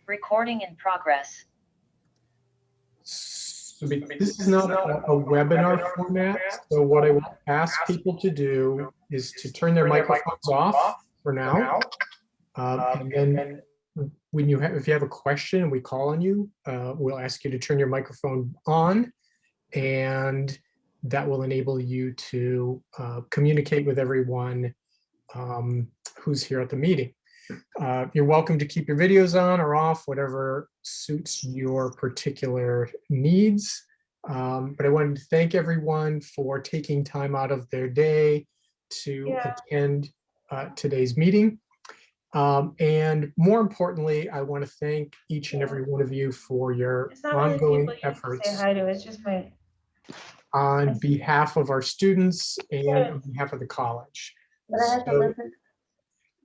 Recording in progress. So this is not a webinar format, so what I will ask people to do is to turn their microphones off for now. And then when if you have a question and we call on you, we'll ask you to turn your microphone on, and that will enable you to communicate with everyone who's here at the meeting. You're welcome to keep your videos on or off, whatever suits your particular needs. But I wanted to thank everyone for taking time out of their day to attend today's meeting. And more importantly, I want to thank each and every one of you for your ongoing efforts on behalf of our students and on behalf of the college. So,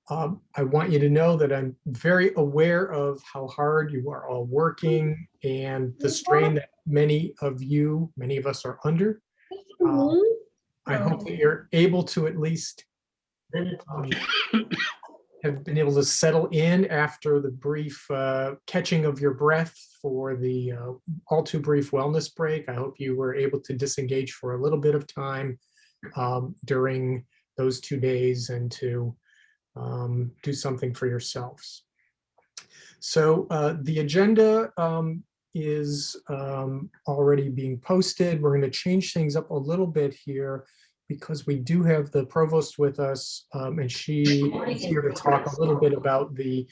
I want you to know that I'm very aware of how hard you are all working and the strain that many of us are under. I hope that you're able to at least have been able to settle in after the brief catching of your breath for the all too brief wellness break. I hope you were able to disengage for a little bit of time during those 2 days and to do something for yourselves. So the agenda is already being posted. We're going to change things up a little bit here because we do have the provost with us, and she is here to talk a little bit about the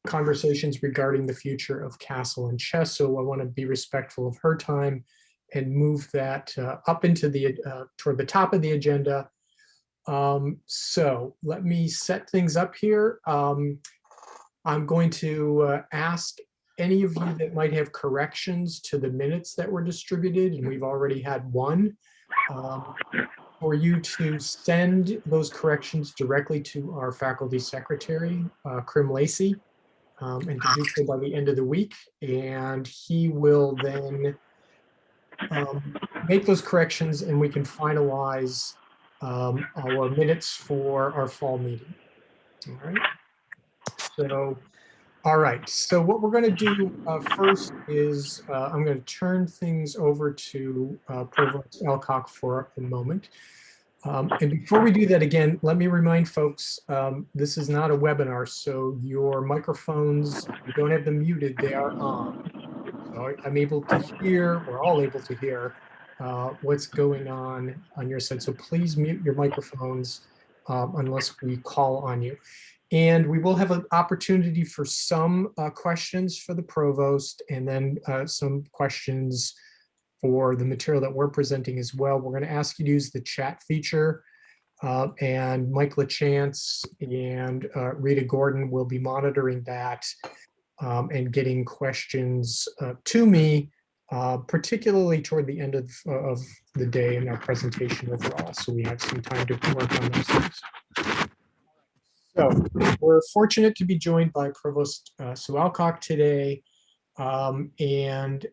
conversations regarding the future of CASL and chess. So I want to be respectful of her time and move that up into the toward the top of the agenda. So let me set things up here. I'm going to ask any of you that might have corrections to the minutes that were distributed, and we've already had one, for you to send those corrections directly to our faculty secretary, Krim Lacey, and to do so by the end of the week. And he will then make those corrections and we can finalize our minutes for our fall meeting. All right. So, all right. So what we're going to do first is I'm going to turn things over to Provost Alcock for a moment. And before we do that, again, let me remind folks, this is not a webinar, so your microphones, you don't have them muted, they are on. So I'm able to hear, we're all able to hear what's going on your side. So please mute your microphones unless we call on you. And we will have an opportunity for some questions for the provost, and then some questions for the material that we're presenting as well. We're going to ask you to use the chat feature, and Mike LaChance and Rita Gordon will be monitoring that and getting questions to me, particularly toward the end of the day in our presentation overall. So we have some time to work on those things. So we're fortunate to be joined by Provost Sue Alcock today. And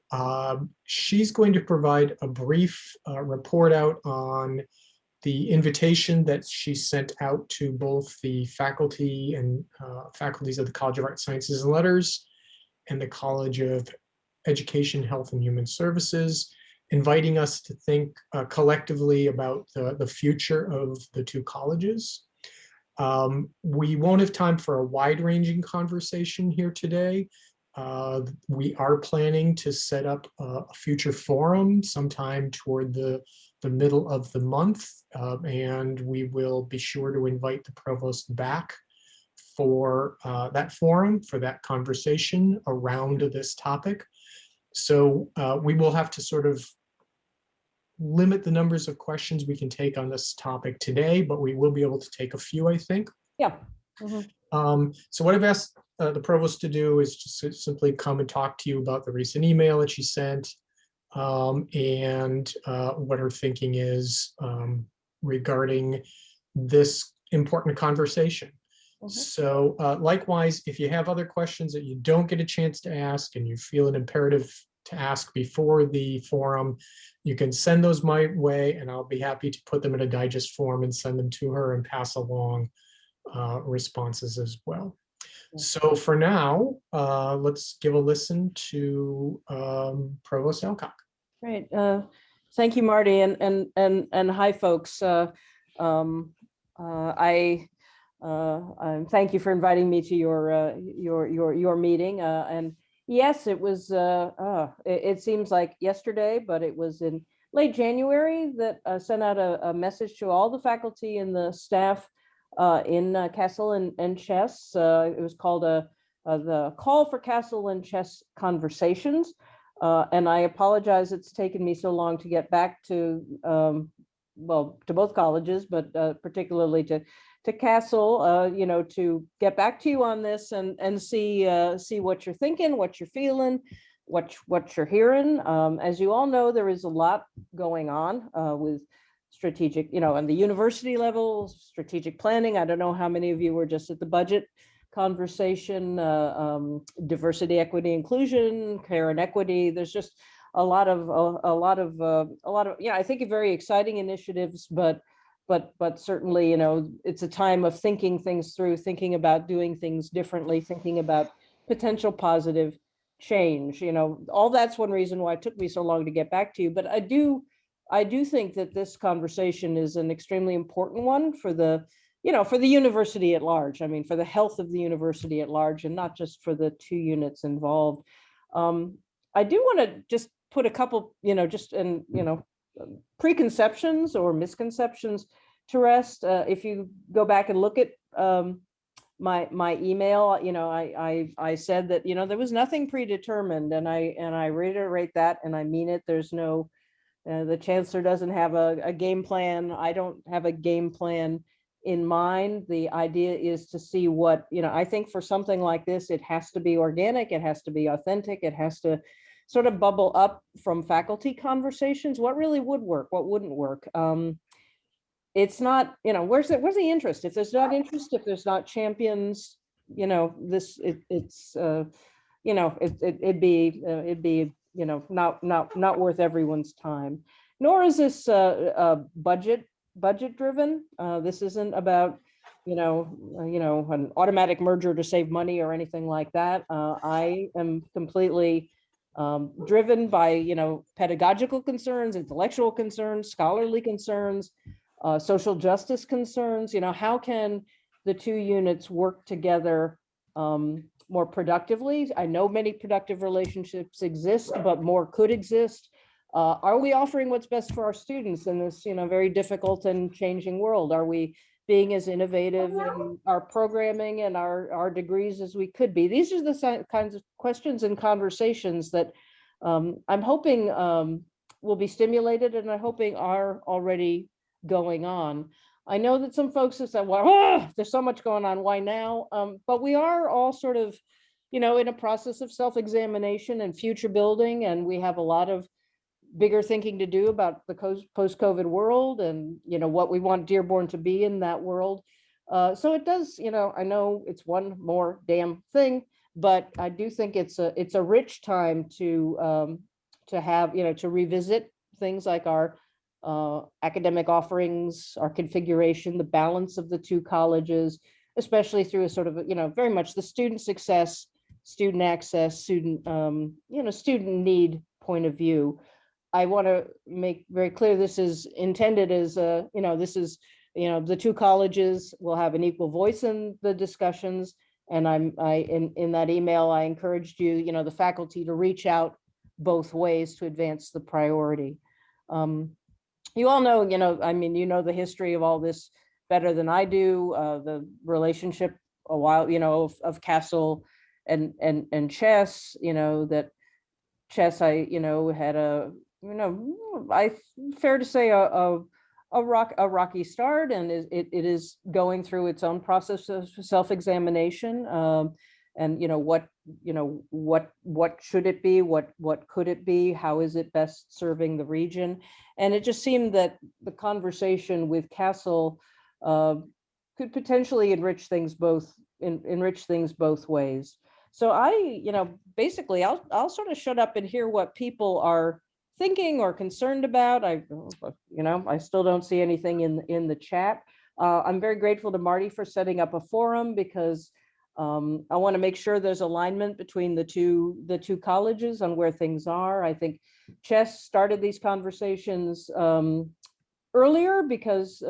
she's going to provide a brief report out on the invitation that she sent out to both the faculty and faculties of the College of Arts, Sciences, and Letters and the College of Education, Health, and Human Services, inviting us to think collectively about the future of the two colleges. We won't have time for a wide-ranging conversation here today. We are planning to set up a future forum sometime toward the middle of the month, and we will be sure to invite the provost back for that forum, for that conversation around this topic. So we will have to sort of limit the numbers of questions we can take on this topic today, but we will be able to take a few, I think. Yeah. So what I've asked the provost to do is just simply come and talk to you about the recent email that she sent, and what her thinking is regarding this important conversation. So likewise, if you have other questions that you don't get a chance to ask and you feel an imperative to ask before the forum, you can send those my way and I'll be happy to put them in a digest form and send them to her and pass along responses as well. So for now, let's give a listen to Provost Alcock. Great. Thank you, Marty, and hi, folks. I thank you for inviting me to your meeting. And yes, it was. It seems like yesterday, but it was in late January that I sent out a message to all the faculty and the staff in CASL and Chess. It was called the Call for CASL and Chess Conversations. And I apologize it's taken me so long to get back to, well, to both colleges, but particularly to CASL, you know, to get back to you on this and see what you're thinking, what you're feeling, what you're hearing. As you all know, there is a lot going on with strategic, you know, on the university level, strategic planning. I don't know how many of you were just at the budget conversation, diversity, equity, inclusion, care and equity. There's just a lot of, yeah, I think very exciting initiatives, but certainly, you know, it's a time of thinking things through, thinking about doing things differently, thinking about potential positive change. You know, all that's one reason why it took me so long to get back to you. But I do think that this conversation is an extremely important one for the, you know, for the university at large. I mean, for the health of the university at large, and not just for the two units involved. I do want to just put a couple, you know, just in, you know, preconceptions or misconceptions to rest. If you go back and look at my email, you know, I said that, you know, there was nothing predetermined, and I reiterate that, and I mean it. There's no, the chancellor doesn't have a game plan. I don't have a game plan in mind. The idea is to see what, you know, I think for something like this, it has to be organic, it has to be authentic, it has to sort of bubble up from faculty conversations. What really would work, what wouldn't work. It's not, you know, where's the interest? If there's not interest, if there's not champions, you know, this it's you know, it'd be you know, not worth everyone's time. Nor is this budget driven. This isn't about, you know, an automatic merger to save money or anything like that. I am completely driven by, you know, pedagogical concerns, intellectual concerns, scholarly concerns, social justice concerns. You know, how can the two units work together more productively? I know many productive relationships exist, but more could exist. Are we offering what's best for our students in this, you know, very difficult and changing world? Are we being as innovative in our programming and our degrees as we could be? These are the kinds of questions and conversations that I'm hoping will be stimulated, and I'm hoping are already going on. I know that some folks have said, well, there's so much going on, why now? But we are all sort of, you know, in a process of self-examination and future building, and we have a lot of bigger thinking to do about the post-COVID world, and, you know, what we want Dearborn to be in that world. So it does, you know, I know it's one more damn thing, but I do think it's a rich time to have, you know, to revisit things like our academic offerings, our configuration, the balance of the two colleges, especially through a sort of, you know, very much the student success, student access, student, you know, student need point of view. I want to make very clear this is intended as a, you know, this is, you know, the two colleges will have an equal voice in the discussions. And in that email, I encouraged you, you know, the faculty to reach out both ways to advance the priority. You all know, you know, I mean, you know, the history of all this better than I do, the relationship a while, you know, of CASL and Chess, you know, that Chess, I, you know, had a, you know, fair to say a rocky start, and it is going through its own process of self-examination. And, you know, what should it be? What could it be? How is it best serving the region? And it just seemed that the conversation with CASL could potentially enrich things both ways. So I, you know, basically I'll sort of shut up and hear what people are thinking or concerned about. You know, I still don't see anything in the chat. I'm very grateful to Marty for setting up a forum, because I want to make sure there's alignment between the two colleges on where things are. I think Chess started these conversations earlier because,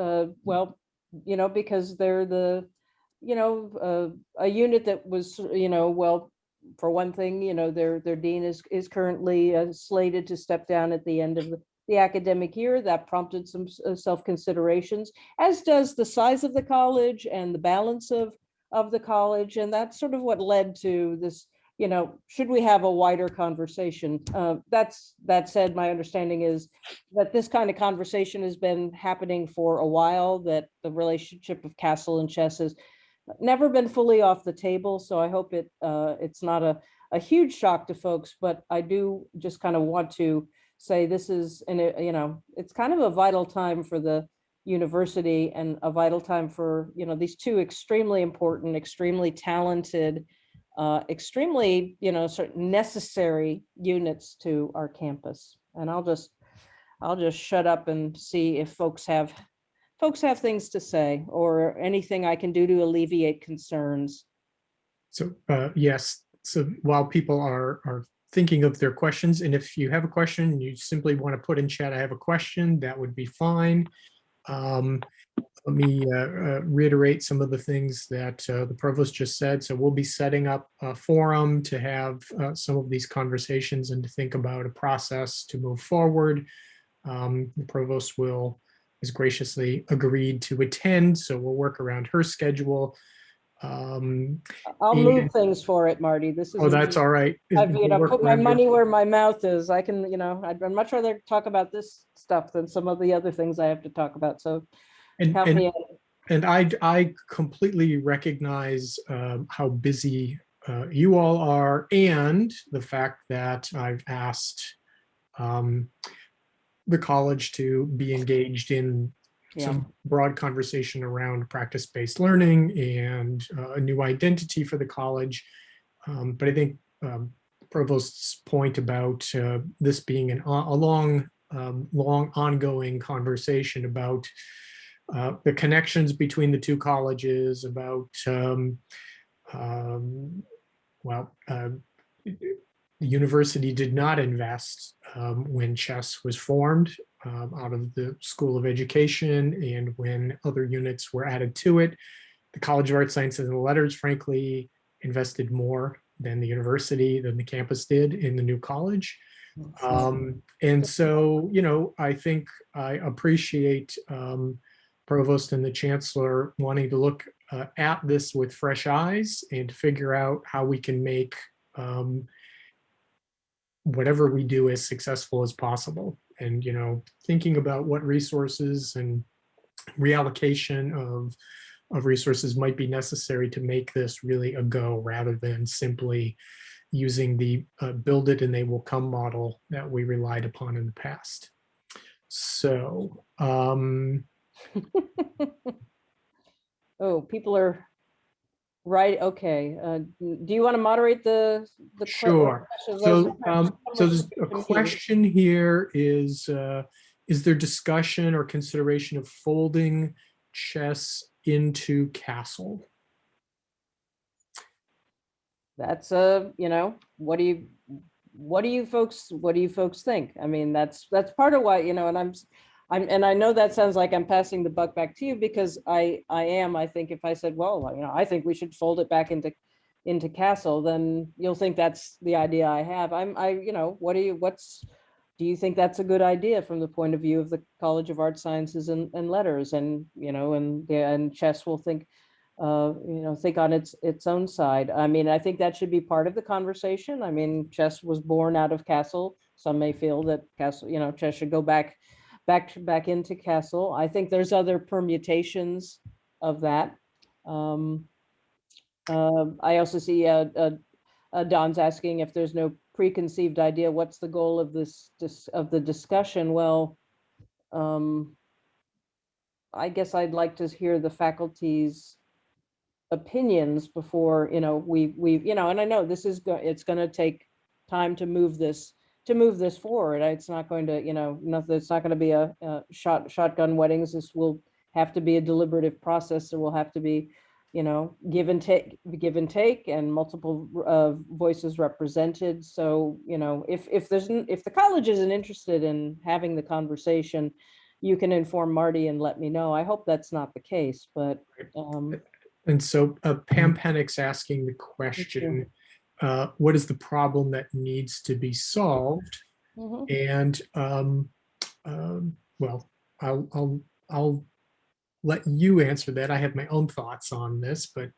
well, because they're a unit that was, well, for one thing, their dean is currently slated to step down at the end of the academic year. That prompted some self-considerations, as does the size of the college and the balance of the college. And that's sort of what led to this, should we have a wider conversation? That said, my understanding is that this kind of conversation has been happening for a while, that the relationship of CASL and Chess has never been fully off the table. So I hope it's not a huge shock to folks, but I do just kind of want to say this is, and it's kind of a vital time for the university, and a vital time for, these two extremely important, extremely talented, extremely, sort of necessary units to our campus. And I'll just shut up and see if folks have things to say, or anything I can do to alleviate concerns. So yes, so while people are thinking of their questions, and if you have a question and you simply want to put in chat, I have a question, that would be fine. Let me reiterate some of the things that the provost just said. So we'll be setting up a forum to have some of these conversations and to think about a process to move forward. The provost has graciously agreed to attend, so we'll work around her schedule. I'll move things for it, Marty. This is, oh, that's all right. I've, put my money where my mouth is. I can, I'd much rather talk about this stuff than some of the other things I have to talk about. So help me out. And I completely recognize how busy you all are, and the fact that I've asked the college to be engaged in some broad conversation around practice-based learning and a new identity for the college. But I think Provost's point about this being a long ongoing conversation about the connections between the two colleges, about the university did not invest when Chess was formed out of the School of Education, and when other units were added to it. The College of Art Sciences and Letters, frankly, invested more than the university, than the campus did in the new college. And so, I think I appreciate Provost and the Chancellor wanting to look at this with fresh eyes and to figure out how we can make whatever we do as successful as possible. And, thinking about what resources and reallocation of resources might be necessary to make this really a go, rather than simply using the build it and they will come model that we relied upon in the past. So, oh, people are right. Okay. Do you want to moderate the sure. So there's a question here: is there discussion or consideration of folding Chess into CASL? That's what do you folks think? I mean, that's part of why, and I know that sounds like I'm passing the buck back to you, because I think if I said, well, I think we should fold it back into CASL, then you'll think that's the idea I have. Do you think that's a good idea from the point of view of the College of Art Sciences and Letters? And, and Chess will think, think on its own side. I mean, I think that should be part of the conversation. I mean, Chess was born out of CASL. Some may feel that CASL, Chess should go back into CASL. I think there's other permutations of that. I also see Don's asking if there's no preconceived idea. What's the goal of the discussion? Well, I guess I'd like to hear the faculty's opinions before, we and I know this is it's going to take time to move this forward. It's not going to, it's not going to be a shotgun weddings. This will have to be a deliberative process. There will have to be give and take, and multiple voices represented. So, if the college isn't interested in having the conversation, you can inform Marty and let me know. I hope that's not the case, but And so Pam Pennick's asking the question, what is the problem that needs to be solved? mhm. And well, I'll let you answer that. I have my own thoughts on this, but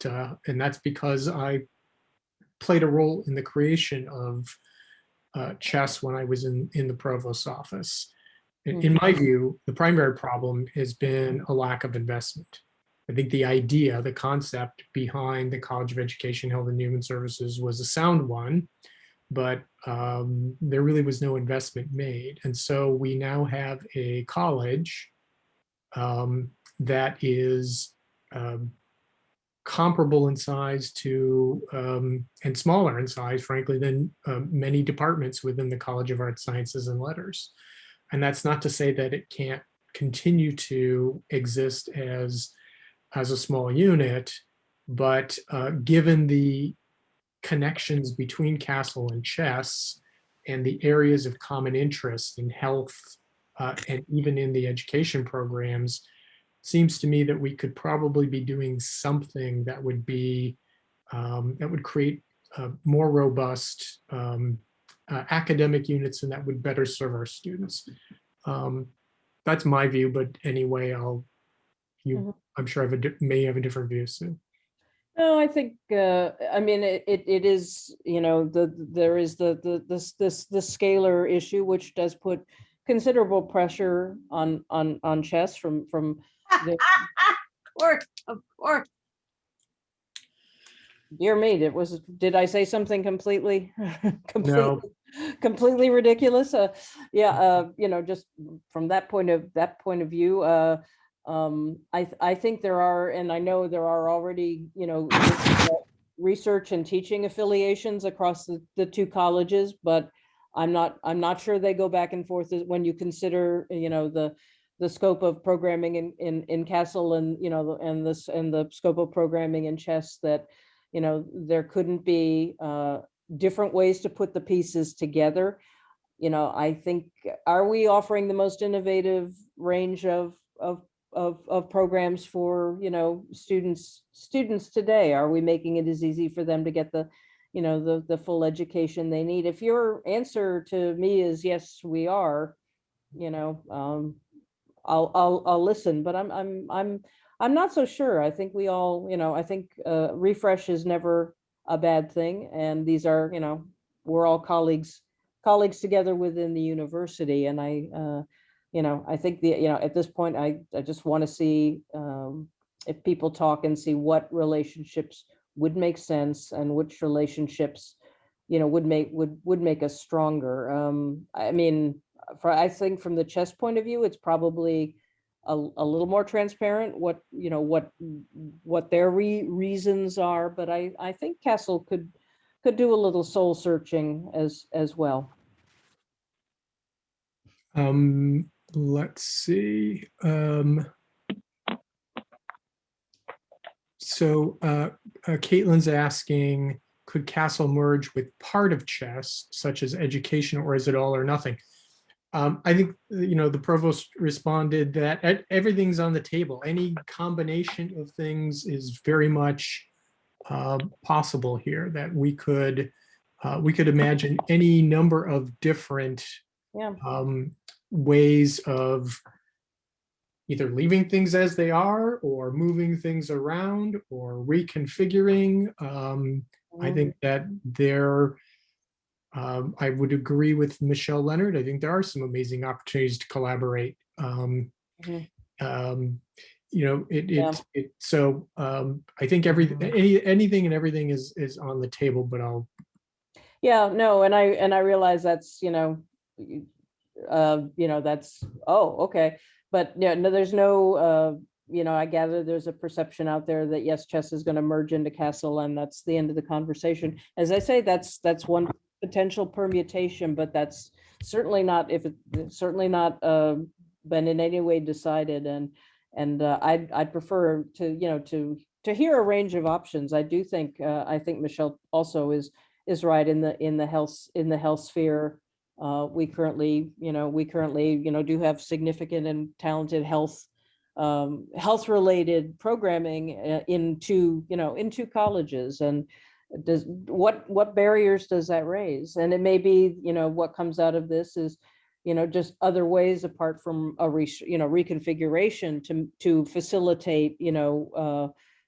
and that's because I played a role in the creation of chess when I was in the provost's office. In my view, the primary problem has been a lack of investment. I think the idea, the concept behind the College of Education, Health and Human Services was a sound one, but there really was no investment made. And so we now have a college that is comparable in size to, and smaller in size, frankly, than many departments within the College of Arts, Sciences, and Letters. And that's not to say that it can't continue to exist as a small unit, but given the connections between CASL and chess and the areas of common interest in health and even in the education programs, seems to me that we could probably be doing something that would be that would create more robust academic units and that would better serve our students. That's my view, but anyway, I'm sure may have a different view, Sue. No, I think I mean it is, there is the scalar issue, which does put considerable pressure on chess from the, Of course. dear me, did I say something completely No. completely ridiculous? Yeah, just from that point of view, I think there are, and I know there are already, research and teaching affiliations across the two colleges, but I'm not sure they go back and forth when you consider, the scope of programming in CASL and, and the scope of programming in chess, that, there couldn't be different ways to put the pieces together. I think, are we offering the most innovative range of programs for, students today? Are we making it as easy for them to get the, the full education they need? If your answer to me is yes, we are, I'll listen, but I'm not so sure. I think we all, I think refresh is never a bad thing, and these are, we're all colleagues together within the university, and I think at this point, I just want to see if people talk and see what relationships would make sense and which relationships, would make us stronger. I mean, I think from the chess point of view, it's probably a little more transparent what their reasons are, but I think CASL could do a little soul searching as well. Let's see. So Caitlin's asking, could CASL merge with part of chess, such as education, or is it all or nothing? I think, the provost responded that everything's on the table. Any combination of things is very much possible here, that we could imagine any number of different ways of either leaving things as they are or moving things around or reconfiguring. I think that I would agree with Michelle Leonard. I think there are some amazing opportunities to collaborate. So I think anything and everything is on the table, but no, and I realize that's, that's, okay. But yeah, no, there's no, I gather there's a perception out there that yes, chess is going to merge into CASL, and that's the end of the conversation. As I say, that's one potential permutation, but that's certainly not, been in any way decided. And I'd prefer to, to to hear a range of options. I do think, I think Michelle also is right in the health sphere. We currently, do have significant and talented health related programming into colleges. And what barriers does that raise? And it may be, what comes out of this is, just other ways apart from a reconfiguration to facilitate,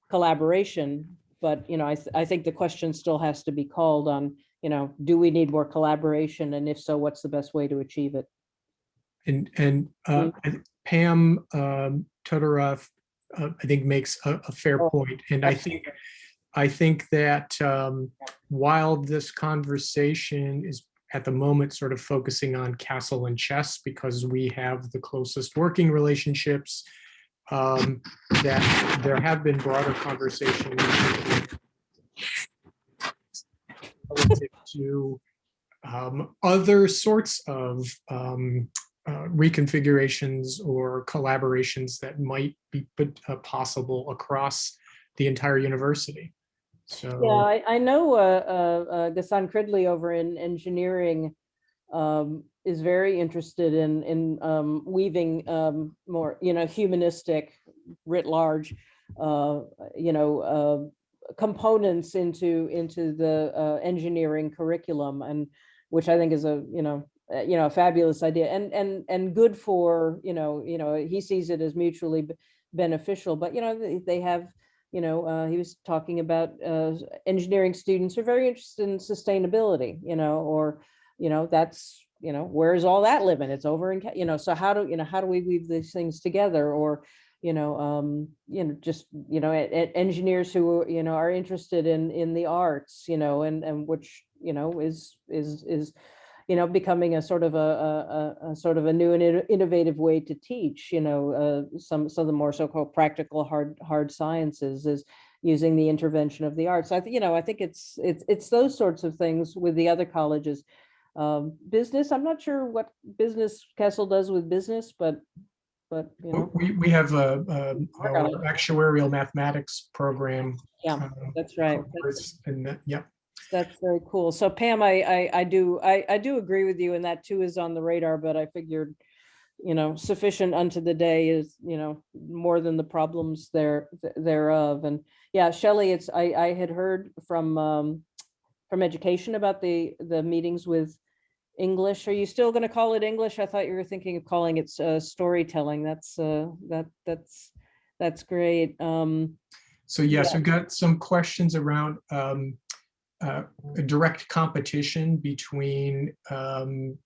collaboration. But, I think the question still has to be called on, do we need more collaboration? And if so, what's the best way to achieve it? And Pam Todorov, I think makes a fair point. And I think that while this conversation is at the moment sort of focusing on CASL and chess because we have the closest working relationships, that there have been broader conversations relative to other sorts of reconfigurations or collaborations that might be possible across the entire university. So yeah, I know Ghassan Cridley over in engineering is very interested in weaving more, humanistic, writ large, components into the engineering curriculum, and which I think is a fabulous idea and good for, he sees it as mutually beneficial. But, they have, he was talking about engineering students are very interested in sustainability, or, that's, where's all that living? It's over in, so how do we weave these things together? Or, just, engineers who, are interested in the arts, and which, is becoming a sort of a new and innovative way to teach, some of the more so-called practical hard sciences is using the intervention of the arts. I think it's those sorts of things with the other colleges. Business, I'm not sure what business CASL does with business, but we have our actuarial mathematics program. Yeah, that's right. And yeah. That's very cool. So Pam, I do agree with you, and that too is on the radar, but I figured, sufficient unto the day is, more than the problems thereof. And yeah, Shelley, I had heard from education about the meetings with English. Are you still going to call it English? I thought you were thinking of calling it storytelling. That's great. So yes, we've got some questions around a direct competition between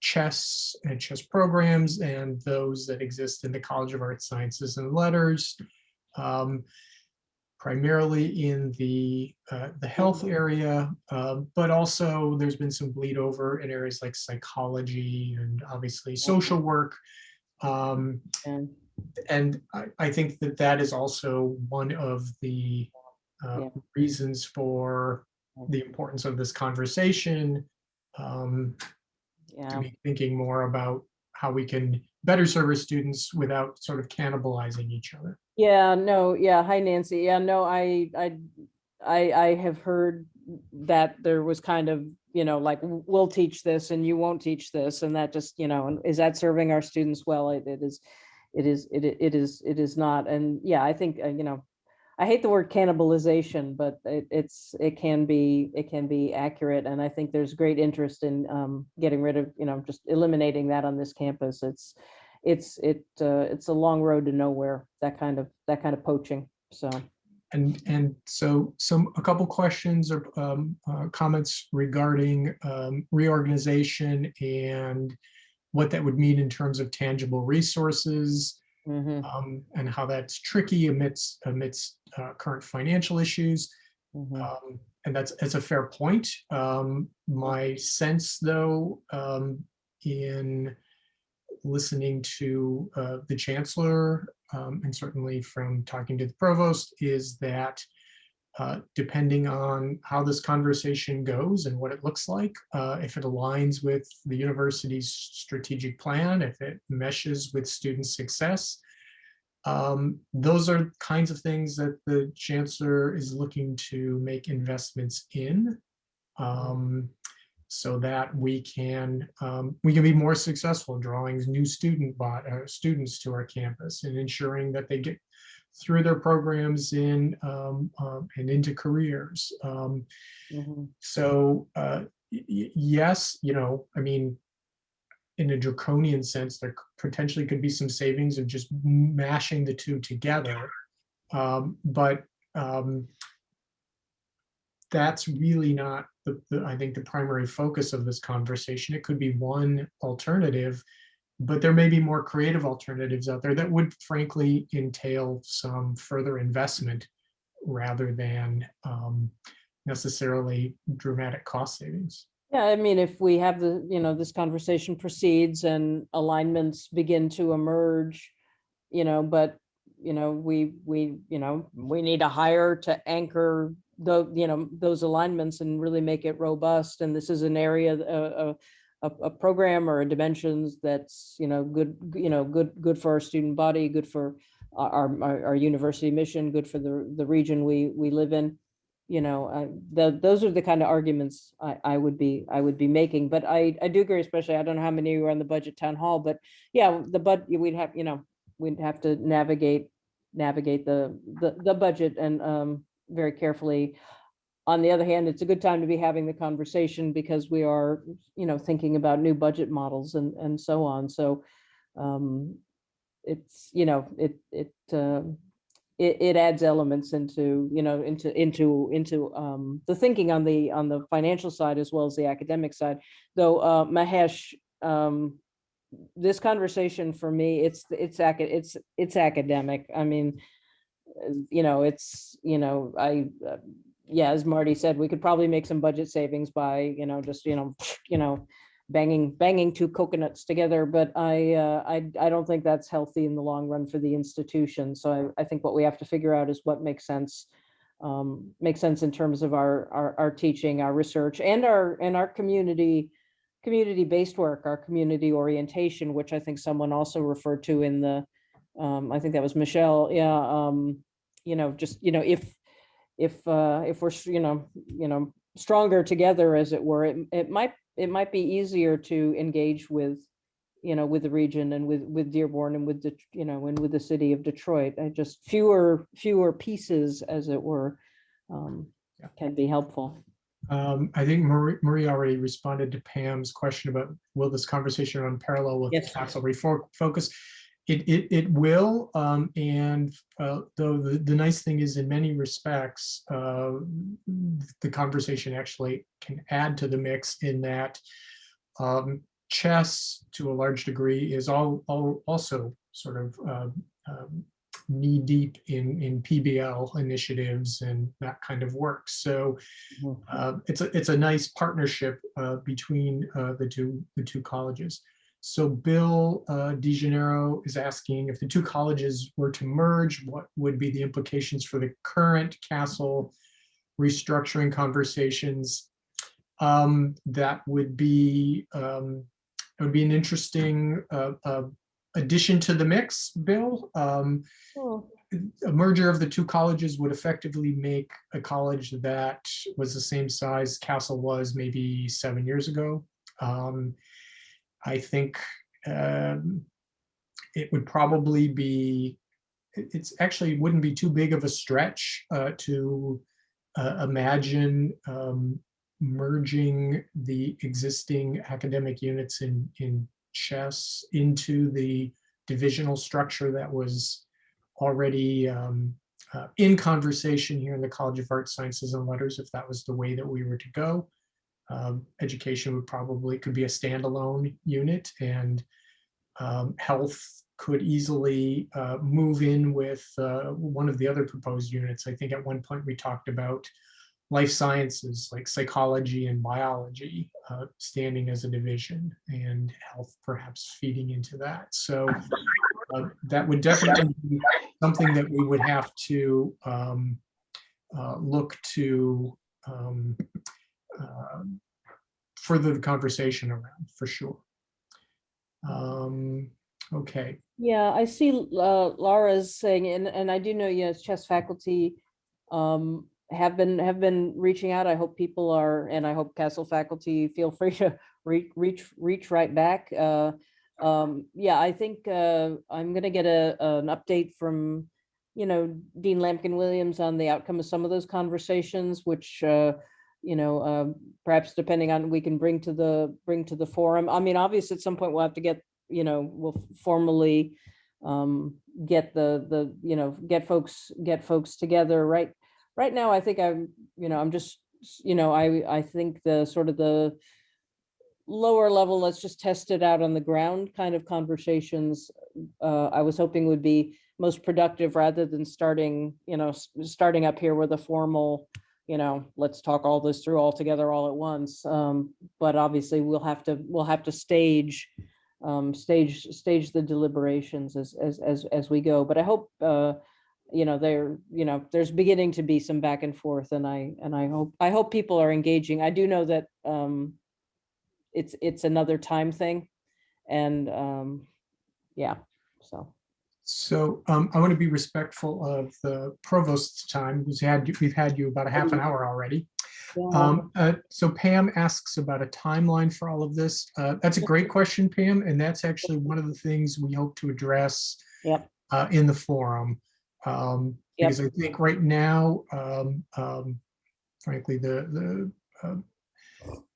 chess and chess programs and those that exist in the College of Arts, Sciences and Letters, primarily in the health area, but also there's been some bleed over in areas like psychology and obviously social work. And I think that is also one of the reasons for the importance of this conversation, to be thinking more about how we can better serve our students without sort of cannibalizing each other. Yeah, no, yeah. Hi, Nancy. Yeah, no, I have heard that there was kind of, like, we'll teach this and you won't teach this, and that just, is that serving our students well? It is not. And yeah, I think, I hate the word cannibalization, but it can be accurate. And I think there's great interest in getting rid of, just eliminating that on this campus. It's a long road to nowhere, that kind of poaching. So. And so a couple questions or comments regarding reorganization and what that would mean in terms of tangible resources. Mm-hmm. And how that's tricky amidst current financial issues. Mm-hmm. And that's a fair point. My sense, though, in listening to the chancellor, and certainly from talking to the provost, is that depending on how this conversation goes and what it looks like, if it aligns with the university's strategic plan, if it meshes with student success, Those are kinds of things that the chancellor is looking to make investments in, so that we can be more successful drawing new students to our campus and ensuring that they get through their programs and into careers. Mhm. So yes, I mean, in a draconian sense, there potentially could be some savings of just mashing the two together. But that's really not I think the primary focus of this conversation. It could be one alternative, but there may be more creative alternatives out there that would frankly entail some further investment rather than necessarily dramatic cost savings. Yeah, I mean, if we have this conversation proceeds and alignments begin to emerge, but, we need a hire to anchor those alignments and really make it robust. And this is an area, a program or a dimensions that's, good for our student body, good for our university mission, good for the region we live in. Those are the kind of arguments I would be making. But I do agree, especially, I don't know how many were on the budget town hall, but yeah, we'd have to navigate the budget and very carefully. On the other hand, it's a good time to be having the conversation because we are, thinking about new budget models and so on. So it's, it adds elements into, the thinking on the financial side as well as the academic side. Though, Mahesh, this conversation for me, it's academic. I mean, yeah, as Marty said, we could probably make some budget savings by, just, banging two coconuts together, but I don't think that's healthy in the long run for the institution. So I think what we have to figure out is what makes sense in terms of our teaching, our research, and our community-based work, our community orientation, which I think someone also referred to in the, I think that was Michelle. Yeah. Just, if we're, stronger together, as it were, it might be easier to engage with, with the region and with Dearborn and with and with the city of Detroit. Just fewer pieces, as it were, can be helpful. I think Marie already responded to Pam's question about will this conversation run parallel with Yes. CASL refocus. It will, and though the nice thing is, in many respects, the conversation actually can add to the mix in that chess, to a large degree, is also sort of knee deep in PBL initiatives and that kind of work. So it's a nice partnership between the two colleges. So Bill DeGennaro is asking, if the two colleges were to merge, what would be the implications for the current CASL restructuring conversations? That would be an interesting addition to the mix, Bill. A merger of the two colleges would effectively make a college that was the same size CASL was maybe 7 years ago. I think it would probably be, it's actually wouldn't be too big of a stretch to imagine merging the existing academic units in chess into the divisional structure that was already in conversation here in the College of Arts, Sciences, and Letters, if that was the way that we were to go. Education could be a standalone unit, and health could easily move in with one of the other proposed units. I think at one point we talked about life sciences, like psychology and biology, standing as a division, and health perhaps feeding into that. So that would definitely be something that we would have to look to further the conversation around, for sure. Okay, Yeah, I see Laura's saying, and I do know, yes, chess faculty have been reaching out. I hope people are, and I hope CASL faculty feel free to reach right back. Yeah, I think I'm gonna get an update from, Dean Lampkin Williams on the outcome of some of those conversations, which perhaps depending on, we can bring to the forum. I mean, obviously at some point we'll have to get, we'll formally get get folks together. Right now, I think I'm just, I think the sort of the lower level, let's just test it out on the ground kind of conversations, I was hoping would be most productive, rather than starting up here with a formal, let's talk all this through all together all at once. But obviously we'll have to stage the deliberations as we go. But I hope there's beginning to be some back and forth, and I hope people are engaging. I do know that it's another time thing, and yeah, so. so I want to be respectful of the provost's time, because we've had you about a half an hour already. So Pam asks about a timeline for all of this. That's a great question, Pam, and that's actually one of the things we hope to address Yep. In the forum. Because I think right now, frankly, the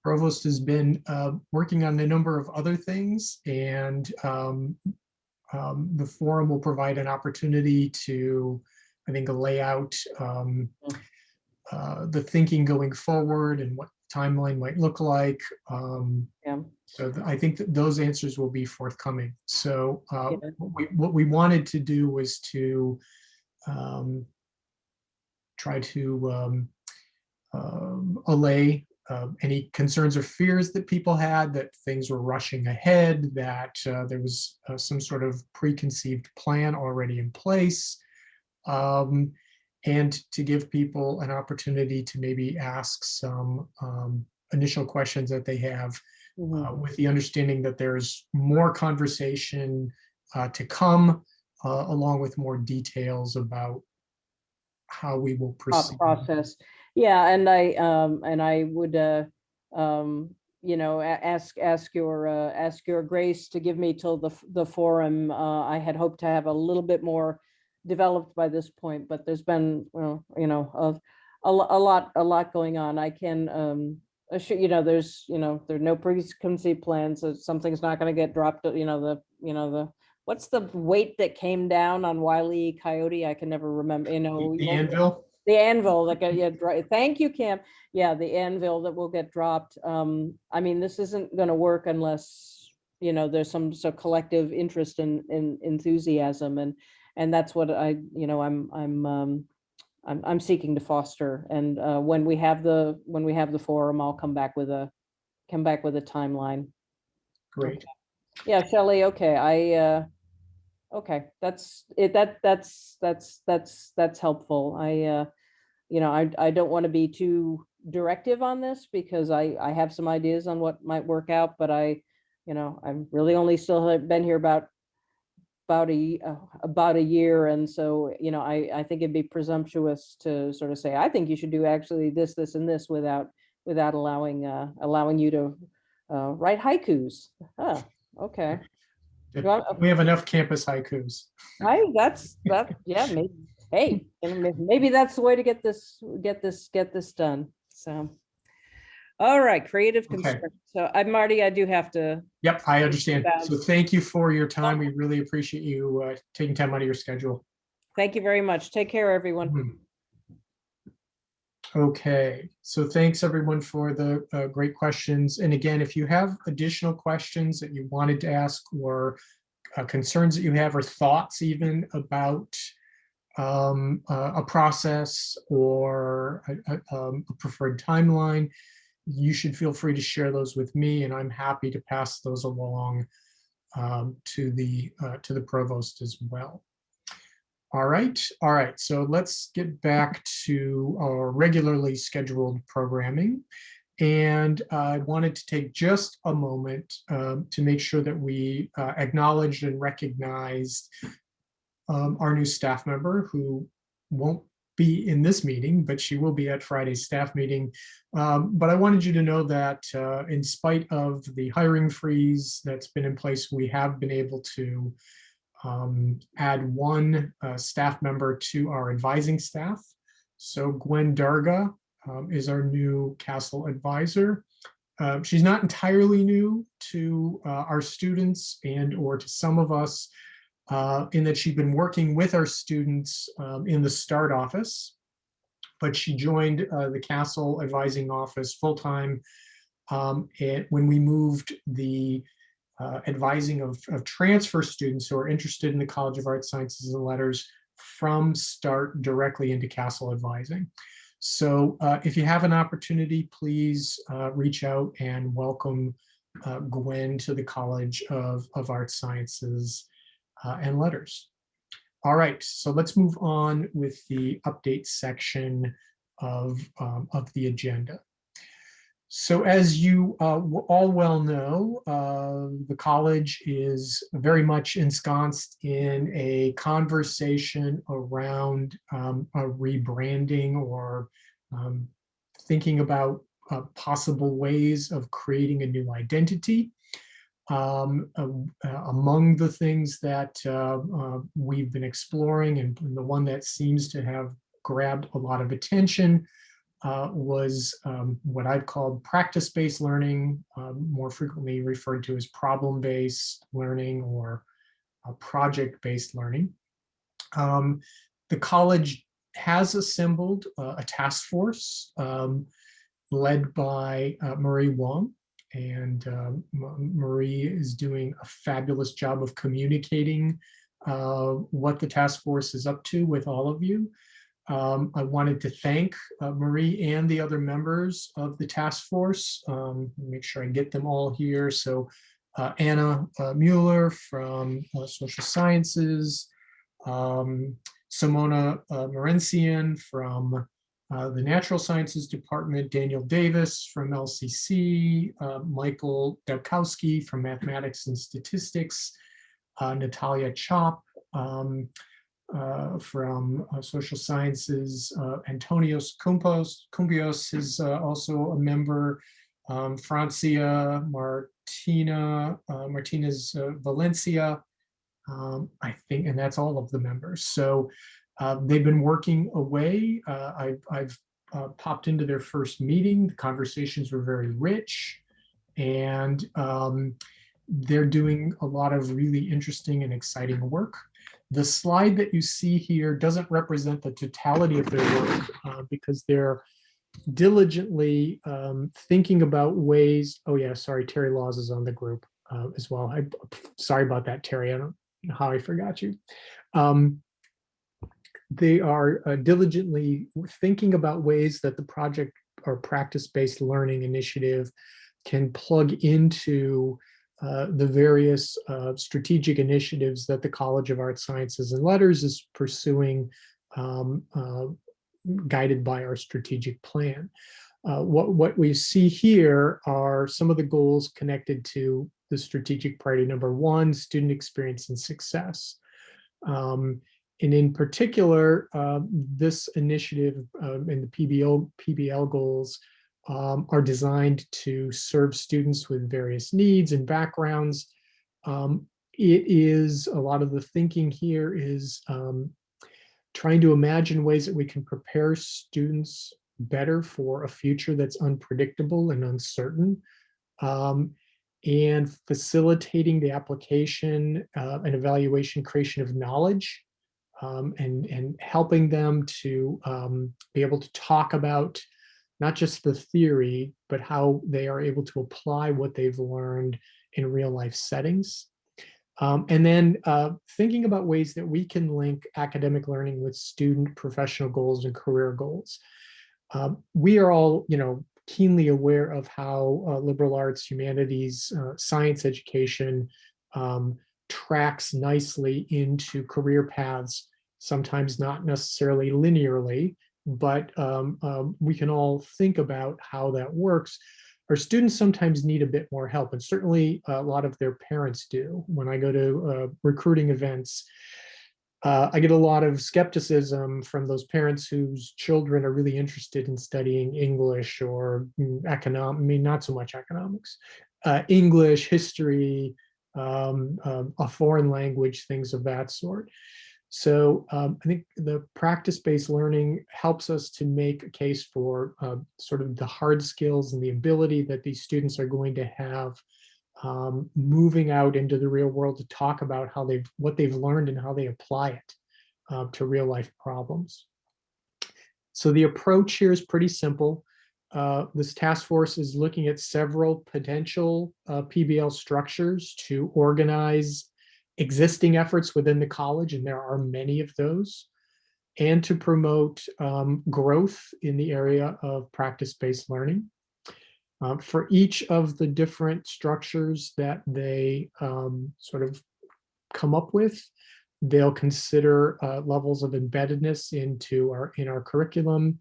provost has been working on a number of other things, and the forum will provide an opportunity to, I think, lay out the thinking going forward and what the timeline might look like. Yeah. So I think that those answers will be forthcoming. So Yeah. what we wanted to do was to try to allay any concerns or fears that people had, that things were rushing ahead, that there was some sort of preconceived plan already in place, and to give people an opportunity to maybe ask some initial questions that they have, with the understanding that there's more conversation to come, along with more details about how we will proceed. Process. Yeah, and I would ask your grace to give me till the forum. I had hoped to have a little bit more developed by this point, but there's been a lot going on. I can assure there's there are no preconceived plans, so something's not going to get dropped. The what's the weight that came down on Wile E. Coyote? I can never remember. The anvil. The anvil that thank you, Cam. Yeah, the anvil that will get dropped. I mean, this isn't going to work unless there's some sort of collective interest and enthusiasm, and that's what I'm seeking to foster. And when we have the forum, I'll come back with a timeline. Great. Okay. Yeah, Shelley. Okay, okay, that's it. That's helpful. I don't want to be too directive on this, because I have some ideas on what might work out, but I'm really only still been here about a year, and so I think it'd be presumptuous to sort of say I think you should do actually this, and this, without allowing you to write haikus. Okay. We have enough campus haikus. Yeah, maybe. Hey, maybe that's the way to get this done. So, all right, creative constraints. So Marty, I do have to. Yep, I understand. So thank you for your time. We really appreciate you taking time out of your schedule. Thank you very much. Take care, everyone. Okay, so thanks everyone for the great questions. And again, if you have additional questions that you wanted to ask, or concerns that you have, or thoughts even about a process or a preferred timeline, you should feel free to share those with me, and I'm happy to pass those along to the provost as well. All right. So let's get back to our regularly scheduled programming. And I wanted to take just a moment to make sure that we acknowledged and recognized our new staff member who won't be in this meeting, but she will be at Friday's staff meeting. But I wanted you to know that in spite of the hiring freeze that's been in place, we have been able to add one staff member to our advising staff. So Gwen Darga is our new CASL advisor. She's not entirely new to our students and or to some of us in that she's been working with our students in the START office, but she joined the CASL advising office full-time when we moved the advising of transfer students who are interested in the College of Arts, Sciences, and Letters from START directly into CASL advising. So if you have an opportunity, please reach out and welcome Gwen to the College of Arts, Sciences, and Letters. All right, so let's move on with the update section of the agenda. So as you all well know, the college is very much ensconced in a conversation around a rebranding or thinking about possible ways of creating a new identity. Among the things that we've been exploring, and the one that seems to have grabbed a lot of attention was what I've called practice-based learning, more frequently referred to as problem-based learning or project-based learning. The college has assembled a task force led by Marie Wong, and Marie is doing a fabulous job of communicating what the task force is up to with all of you. I wanted to thank Marie and the other members of the task force. Make sure I get them all here. So Anna Mueller from Social Sciences, Simona Morencian from the Natural Sciences Department, Daniel Davis from LCC, Michael Dowkowski from Mathematics and Statistics, Natalia Chop from Social Sciences, Antonios Cumpios is also a member, Francia Martinez Valencia, I think, and that's all of the members. So they've been working away. I've popped into their first meeting. The conversations were very rich, and they're doing a lot of really interesting and exciting work. The slide that you see here doesn't represent the totality of their work because they're diligently thinking about ways. Oh yeah, sorry, Terry Laws is on the group as well. Sorry about that, Terry. I don't know how I forgot you. They are diligently thinking about ways that the project or practice-based learning initiative can plug into the various strategic initiatives that the College of Arts, Sciences, and Letters is pursuing, guided by our strategic plan. What we see here are some of the goals connected to the strategic priority number 1, student experience and success. And in particular, this initiative and the PBL goals are designed to serve students with various needs and backgrounds. It is, a lot of the thinking here is trying to imagine ways that we can prepare students better for a future that's unpredictable and uncertain, and facilitating the application and evaluation, creation of knowledge, and helping them to be able to talk about not just the theory, but how they are able to apply what they've learned in real life settings. And then thinking about ways that we can link academic learning with student professional goals and career goals. We are all, keenly aware of how liberal arts, humanities, science education tracks nicely into career paths, sometimes not necessarily linearly, but we can all think about how that works. Our students sometimes need a bit more help, and certainly a lot of their parents do. When I go to recruiting events, I get a lot of skepticism from those parents whose children are really interested in studying English or economic, I mean, not so much economics, English, history, a foreign language, things of that sort. So I think the practice-based learning helps us to make a case for sort of the hard skills and the ability that these students are going to have moving out into the real world to talk about what they've learned and how they apply it to real life problems. So the approach here is pretty simple. This task force is looking at several potential PBL structures to organize existing efforts within the college, and there are many of those, and to promote growth in the area of practice-based learning. For each of the different structures that they sort of come up with, they'll consider levels of embeddedness in our curriculum,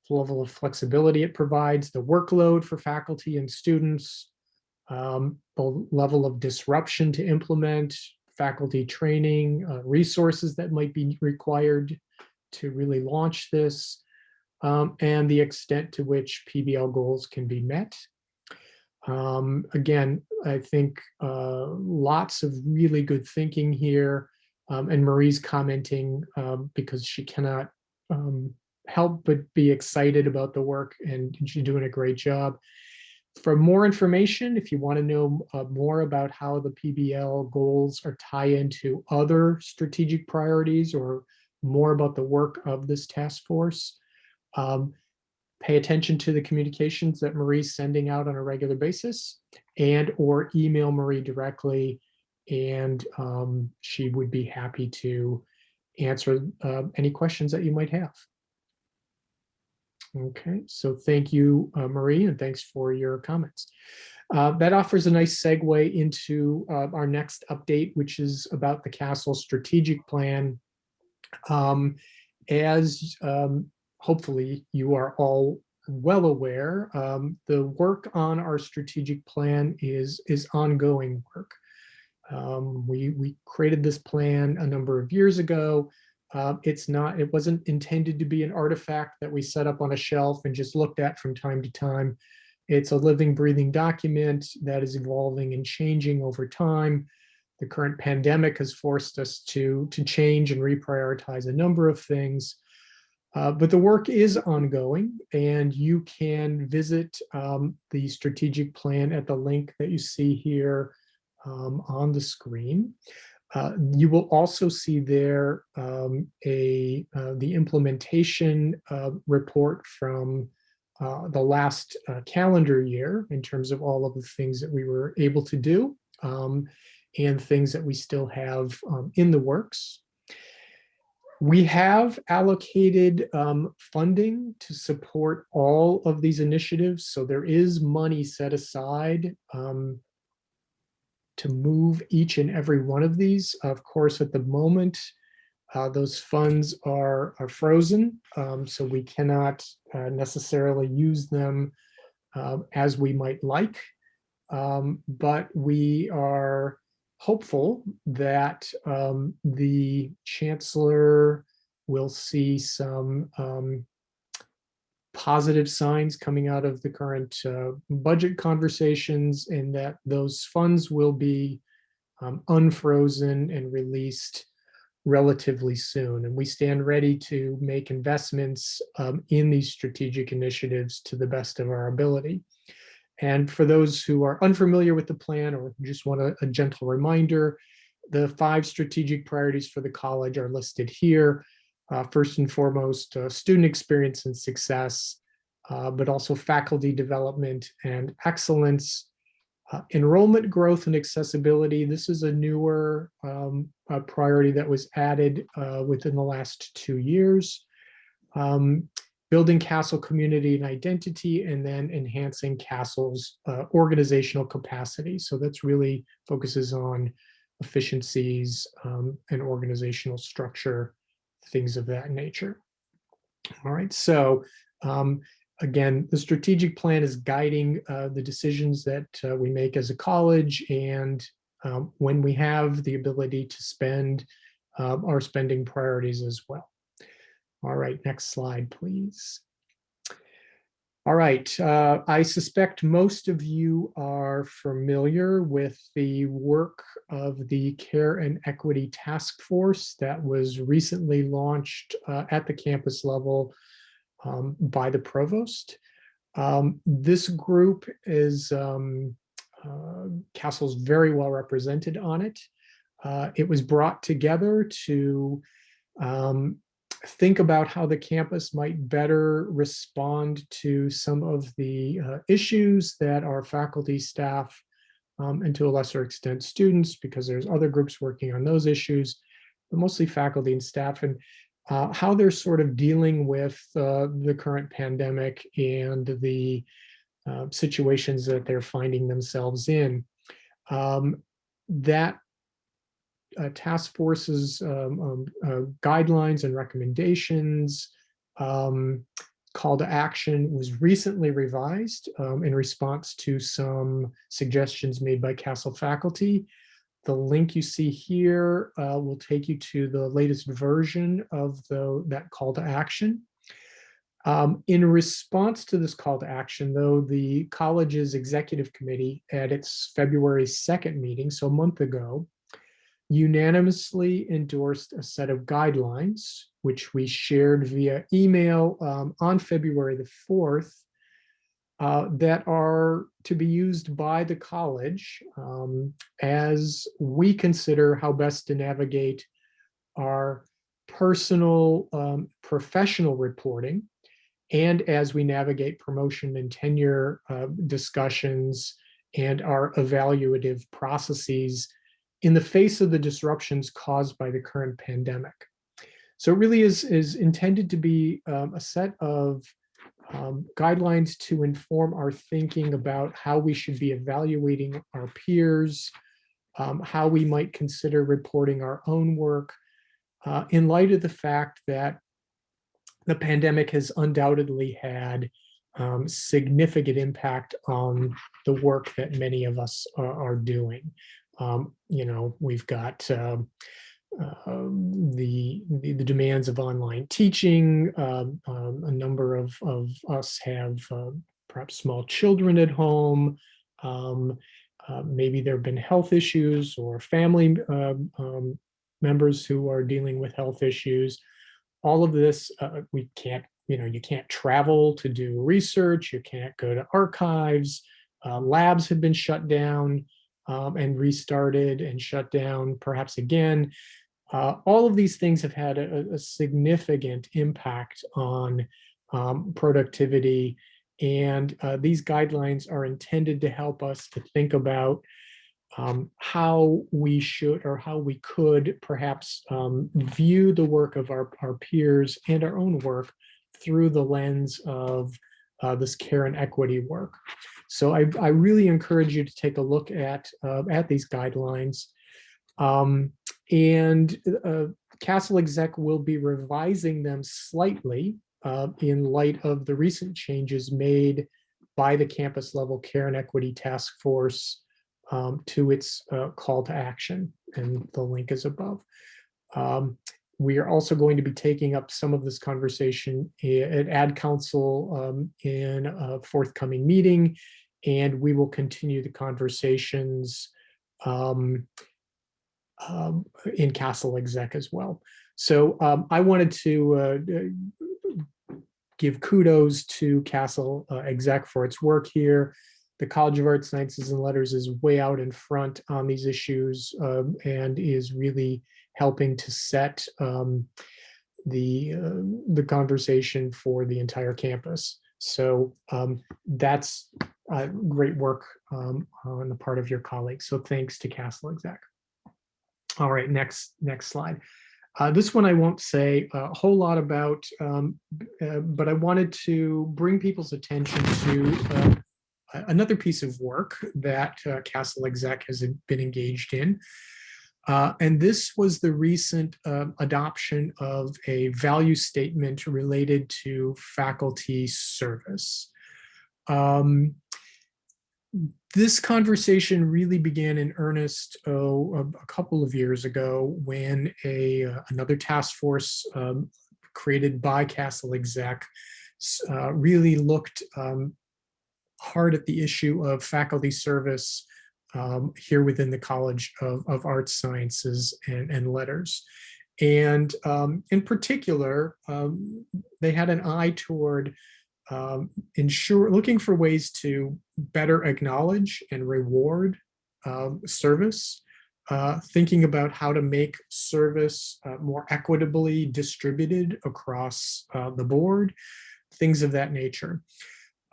the level of flexibility it provides, the workload for faculty and students, the level of disruption to implement, faculty training, resources that might be required to really launch this, and the extent to which PBL goals can be met. Again, I think lots of really good thinking here, and Marie's commenting because she cannot help but be excited about the work, and she's doing a great job. For more information, if you want to know more about how the PBL goals are tie into other strategic priorities or more about the work of this task force, pay attention to the communications that Marie's sending out on a regular basis, and or email Marie directly, and she would be happy to answer any questions that you might have. Okay, so thank you, Marie, and thanks for your comments. That offers a nice segue into our next update, which is about the CASL strategic plan. As hopefully you are all well aware, the work on our strategic plan is ongoing work. We created this plan a number of years ago. It wasn't intended to be an artifact that we set up on a shelf and just looked at from time to time. It's a living, breathing document that is evolving and changing over time. The current pandemic has forced us to change and reprioritize a number of things. But the work is ongoing, and you can visit the strategic plan at the link that you see here on the screen. You will also see there the implementation report from the last calendar year in terms of all of the things that we were able to do and things that we still have in the works. We have allocated funding to support all of these initiatives, so there is money set aside to move each and every one of these. Of course, at the moment, those funds are frozen, so we cannot necessarily use them as we might like, but we are hopeful that the chancellor will see some positive signs coming out of the current budget conversations, and that those funds will be unfrozen and released relatively soon. And we stand ready to make investments in these strategic initiatives to the best of our ability. And for those who are unfamiliar with the plan or just want a gentle reminder, the 5 strategic priorities for the college are listed here. First and foremost, student experience and success, but also faculty development and excellence, enrollment growth and accessibility. This is a newer priority that was added within the last 2 years. Building CASL community and identity, and then enhancing CASL's organizational capacity. So that's really focuses on efficiencies and organizational structure, things of that nature. All right, so again, the strategic plan is guiding the decisions that we make as a college, and when we have the ability to spend our spending priorities as well. All right, next slide, please. All right, I suspect most of you are familiar with the work of the Care and Equity Task Force that was recently launched at the campus level by the provost. This group is, CASL's very well represented on it. It was brought together to think about how the campus might better respond to some of the issues that our faculty, staff, and to a lesser extent students, because there's other groups working on those issues, but mostly faculty and staff, and how they're sort of dealing with the current pandemic and the situations that they're finding themselves in. That task force's guidelines and recommendations, call to action was recently revised in response to some suggestions made by CASL faculty. The link you see here will take you to the latest version of that call to action. In response to this call to action, though, the college's executive committee at its February 2nd meeting, so a month ago, unanimously endorsed a set of guidelines, which we shared via email on February the 4th, that are to be used by the college as we consider how best to navigate our personal professional reporting, and as we navigate promotion and tenure discussions and our evaluative processes in the face of the disruptions caused by the current pandemic. So it really is intended to be a set of guidelines to inform our thinking about how we should be evaluating our peers, how we might consider reporting our own work, in light of the fact that the pandemic has undoubtedly had significant impact on the work that many of us are doing. We've got the demands of online teaching. A number of us have perhaps small children at home. Maybe there have been health issues or family members who are dealing with health issues. All of this, we can't, you can't travel to do research. You can't go to archives. Labs have been shut down and restarted and shut down perhaps again. All of these things have had a significant impact on productivity, and these guidelines are intended to help us to think about how we should or how we could perhaps view the work of our peers and our own work through the lens of this care and equity work. So I really encourage you to take a look at these guidelines. And CASL exec will be revising them slightly in light of the recent changes made by the campus level care and equity task force to its call to action, and the link is above. We are also going to be taking up some of this conversation at Ad Council in a forthcoming meeting, and we will continue the conversations in CASL exec as well. So I wanted to give kudos to CASL exec for its work here. The College of Arts, Sciences, and Letters is way out in front on these issues and is really helping to set the conversation for the entire campus. So that's great work on the part of your colleagues. So thanks to CASL exec. All right, next slide. This one I won't say a whole lot about, but I wanted to bring people's attention to another piece of work that CASL exec has been engaged in. And this was the recent adoption of a value statement related to faculty service. This conversation really began in earnest a couple of years ago when another task force created by CASL exec really looked hard at the issue of faculty service here within the College of Arts, Sciences, and Letters. And in particular, they had an eye toward looking for ways to better acknowledge and reward service, thinking about how to make service more equitably distributed across the board, things of that nature.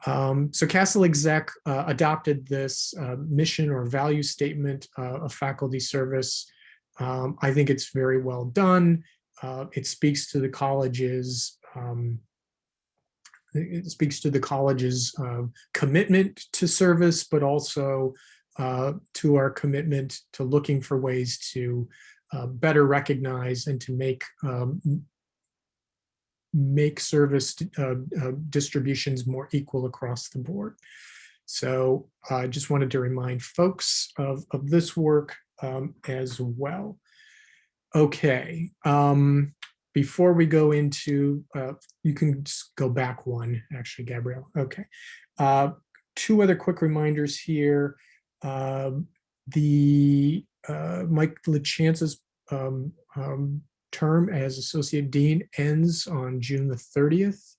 So CASL exec adopted this mission or value statement of faculty service. I think it's very well done. It speaks to the college's commitment to service, but also to our commitment to looking for ways to better recognize and to make service distributions more equal across the board. So I just wanted to remind folks of this work as well. Okay. Before we go into, you can just go back one, actually, Gabrielle. Okay. Two other quick reminders here. Mike LaChance's term as Associate Dean ends on June the 30th.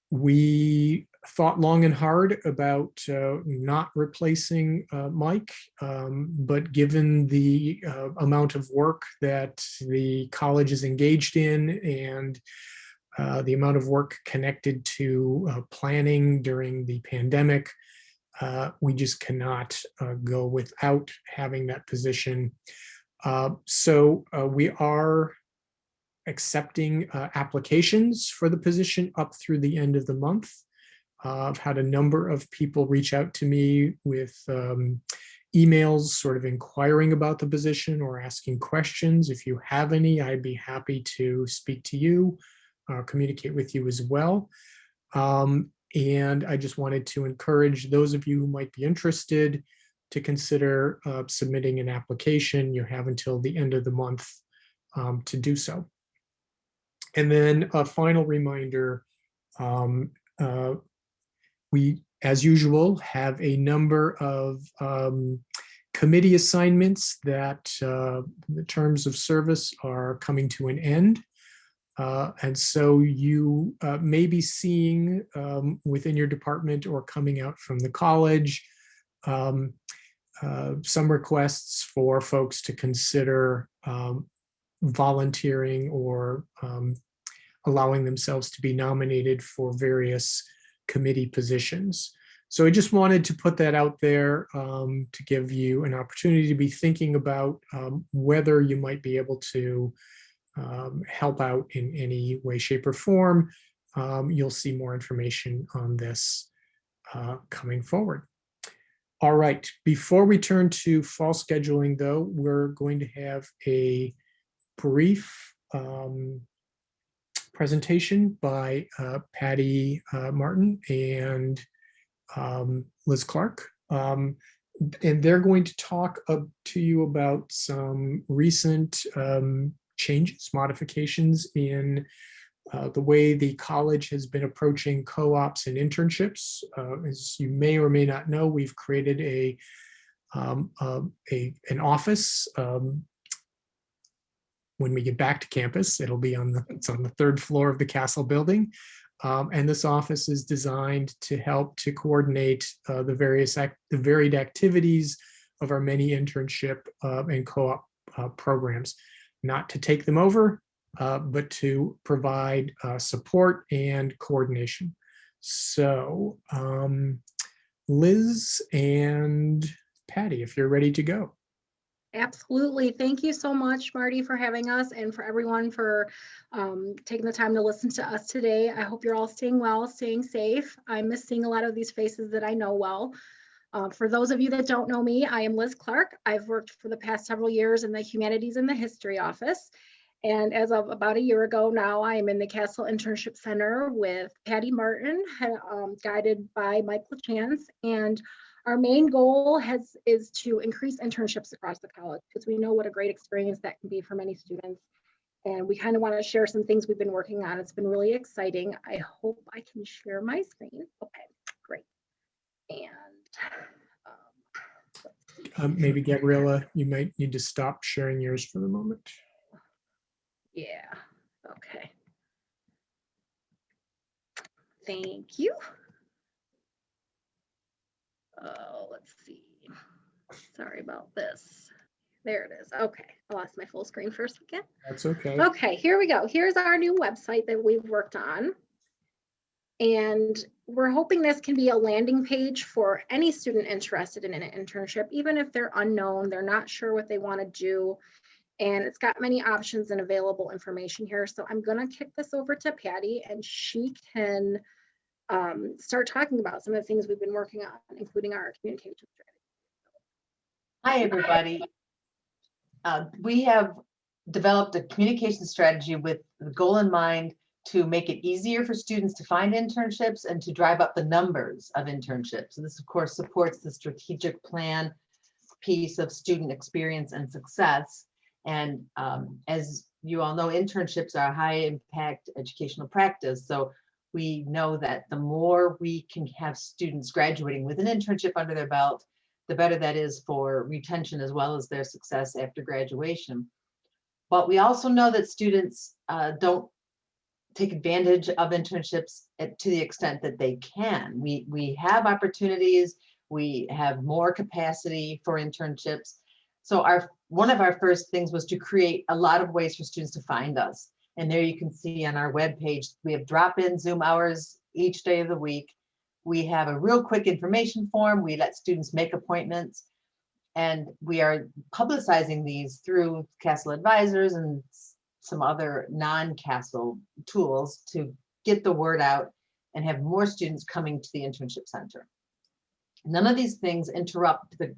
We thought long and hard about not replacing Mike, but given the amount of work that the college is engaged in and the amount of work connected to planning during the pandemic, we just cannot go without having that position. So we are accepting applications for the position up through the end of the month. I've had a number of people reach out to me with emails sort of inquiring about the position or asking questions. If you have any, I'd be happy to speak to you, communicate with you as well. And I just wanted to encourage those of you who might be interested to consider submitting an application. You have until the end of the month to do so. And then a final reminder, we, as usual, have a number of committee assignments that the terms of service are coming to an end. And so you may be seeing within your department or coming out from the college some requests for folks to consider volunteering or allowing themselves to be nominated for various committee positions. So I just wanted to put that out there to give you an opportunity to be thinking about whether you might be able to help out in any way, shape, or form. You'll see more information on this coming forward. All right, before we turn to fall scheduling, though, we're going to have a brief presentation by Patty Martin and Liz Clark. And they're going to talk to you about some recent changes, modifications in the way the college has been approaching co-ops and internships. As you may or may not know, we've created an office. When we get back to campus, it's on the third floor of the CASL building. And this office is designed to help to coordinate the varied activities of our many internship and co-op programs, not to take them over, but to provide support and coordination. So Liz and Patty, if you're ready to go. Absolutely. Thank you so much, Marty, for having us and for everyone for taking the time to listen to us today. I hope you're all staying well, staying safe. I miss seeing a lot of these faces that I know well. For those of you that don't know me, I am Liz Clark. I've worked for the past several years in the Humanities and the History office. And as of about a year ago now, I am in the CASL Internship Center with Patty Martin, guided by Mike LaChance. And our main goal is to increase internships across the college, because we know what a great experience that can be for many students. And we kind of want to share some things we've been working on. It's been really exciting. I hope I can share my screen. Okay, great. And Maybe Gabriella, you might need to stop sharing yours for the moment. yeah, okay. Thank you. Oh, let's see. Sorry about this. There it is. Okay, I lost my full screen for a second. That's okay. Okay, here we go. Here's our new website that we've worked on. And we're hoping this can be a landing page for any student interested in an internship, even if they're unknown, they're not sure what they want to do. And it's got many options and available information here. So I'm going to kick this over to Patty, and she can start talking about some of the things we've been working on, including our communication strategy. Hi, everybody. We have developed a communication strategy with the goal in mind to make it easier for students to find internships and to drive up the numbers of internships. And this, of course, supports the strategic plan piece of student experience and success. And as you all know, internships are a high impact educational practice. So we know that the more we can have students graduating with an internship under their belt, the better that is for retention as well as their success after graduation. But we also know that students don't take advantage of internships to the extent that they can. We have opportunities, we have more capacity for internships. So one of our first things was to create a lot of ways for students to find us. And there you can see on our webpage, we have drop-in Zoom hours each day of the week. We have a real quick information form. We let students make appointments. And we are publicizing these through CASL advisors and some other non-CASL tools to get the word out and have more students coming to the internship center. None of these things interrupt the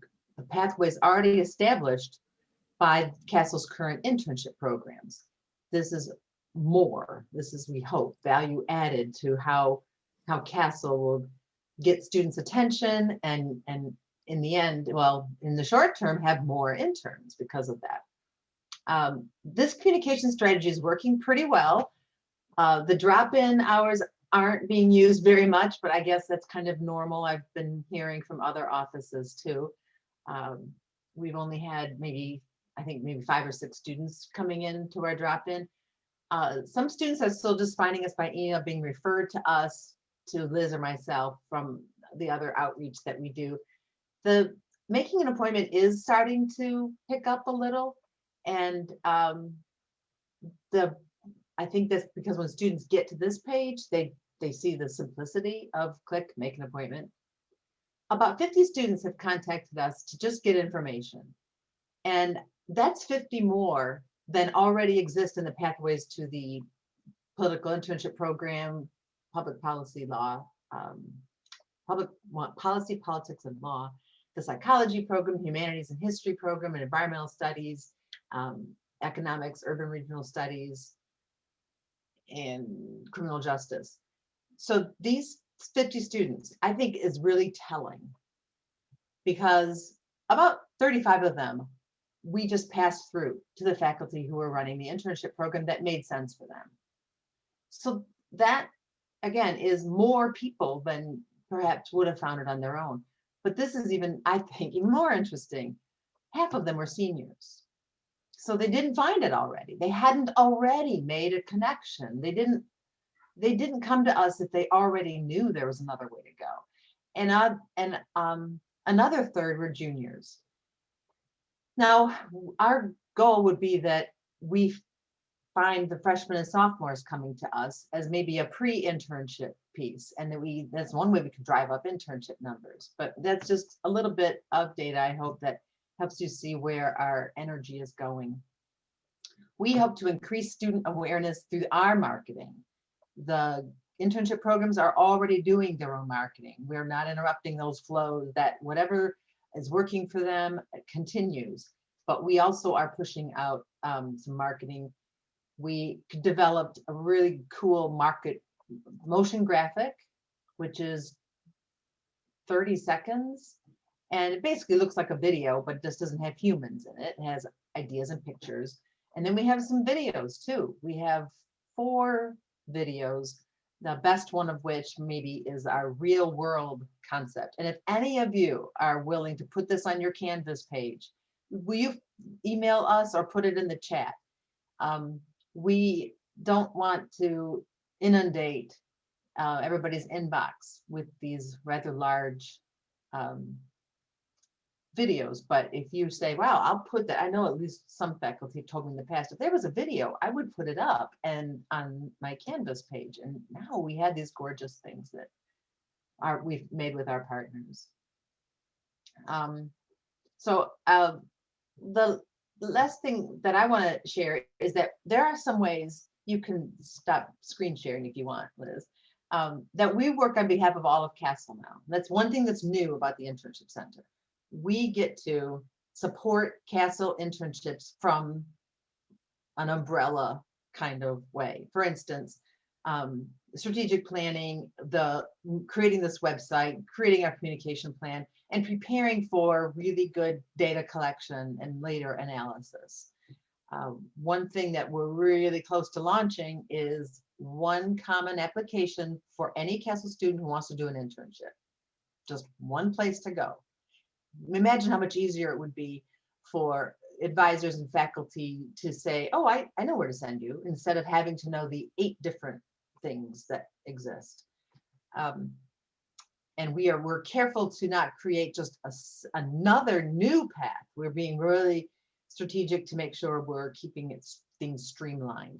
pathways already established by CASL's current internship programs. This is more, this is, we hope, value added to how CASL will get students' attention and in the end, well, in the short term, have more interns because of that. This communication strategy is working pretty well. The drop-in hours aren't being used very much, but I guess that's kind of normal. I've been hearing from other offices too. We've only had maybe 5 or 6 students coming in to our drop-in. Some students are still just finding us by email, being referred to us, to Liz or myself from the other outreach that we do. The making an appointment is starting to pick up a little. And I think that's because when students get to this page, they see the simplicity of click, make an appointment. About 50 students have contacted us to just get information. And that's 50 more than already exist in the pathways to the political internship program, public policy law, public policy, politics and law, the psychology program, humanities and history program, and environmental studies, economics, urban regional studies, and criminal justice. So these 50 students, I think, is really telling, because about 35 of them we just passed through to the faculty who were running the internship program that made sense for them. So that, again, is more people than perhaps would have found it on their own. But this is even, I think, even more interesting. Half of them were seniors. So they didn't find it already. They hadn't already made a connection. They didn't come to us if they already knew there was another way to go. And another third were juniors. Now, our goal would be that we find the freshmen and sophomores coming to us as maybe a pre-internship piece, and that's one way we could drive up internship numbers. But that's just a little bit of data, I hope, that helps you see where our energy is going. We hope to increase student awareness through our marketing. The internship programs are already doing their own marketing. We're not interrupting those flows, that whatever is working for them continues. But we also are pushing out some marketing. We developed a really cool market motion graphic, which is 30 seconds. And it basically looks like a video, but just doesn't have humans in it. It has ideas and pictures. And then we have some videos too. We have 4 videos, the best one of which maybe is our real world concept. And if any of you are willing to put this on your Canvas page, will you email us or put it in the chat? We don't want to inundate everybody's inbox with these rather large videos. But if you say, wow, I'll put that, I know at least some faculty have told me in the past, if there was a video, I would put it up and on my Canvas page. And now we had these gorgeous things that we've made with our partners. The last thing that I want to share is that there are some ways you can stop screen sharing if you want, Liz, that we work on behalf of all of CASL now. That's one thing that's new about the Internship Center. We get to support CASL internships from an umbrella kind of way. For instance, strategic planning, creating this website, creating our communication plan, and preparing for really good data collection and later analysis. One thing that we're really close to launching is one common application for any CASL student who wants to do an internship. Just one place to go. Imagine how much easier it would be for advisors and faculty to say, oh, I know where to send you, instead of having to know the 8 different things that exist. And we're careful to not create just another new path. We're being really strategic to make sure we're keeping things streamlined.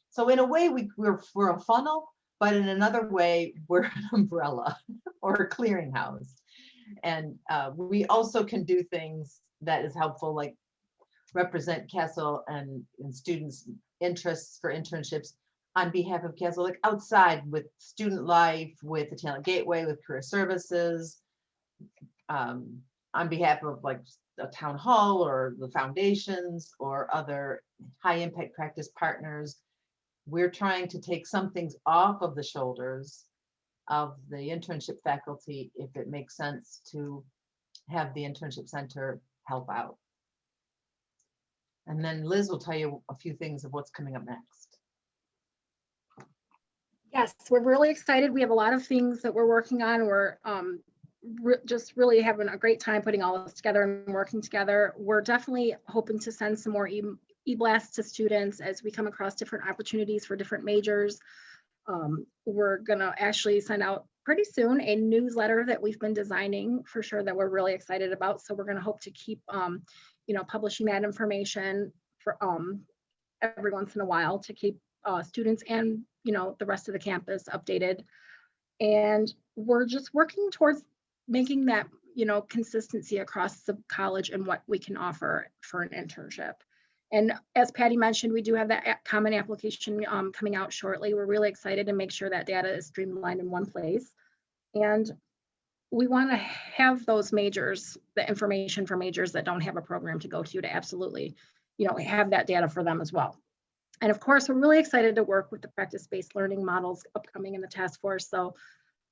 So in a way, we're a funnel, but in another way, we're an umbrella or a clearinghouse. And we also can do things that is helpful, like represent CASL and students' interests for internships on behalf of CASL, like outside with student life, with the Talent Gateway, with career services, on behalf of like a town hall or the foundations or other high impact practice partners. We're trying to take some things off of the shoulders of the internship faculty if it makes sense to have the Internship Center help out. And then Liz will tell you a few things of what's coming up next. Yes, we're really excited. We have a lot of things that we're working on. We're just really having a great time putting all this together and working together. We're definitely hoping to send some more e-blasts to students as we come across different opportunities for different majors. We're gonna actually send out pretty soon a newsletter that we've been designing for sure that we're really excited about. So we're gonna hope to keep publishing that information for every once in a while to keep students and the rest of the campus updated. And we're just working towards making that consistency across the college and what we can offer for an internship. And as Patty mentioned, we do have that common application coming out shortly. We're really excited to make sure that data is streamlined in one place. And we want to have those majors, the information for majors that don't have a program to go to absolutely, have that data for them as well. And of course, we're really excited to work with the practice-based learning models upcoming in the task force. So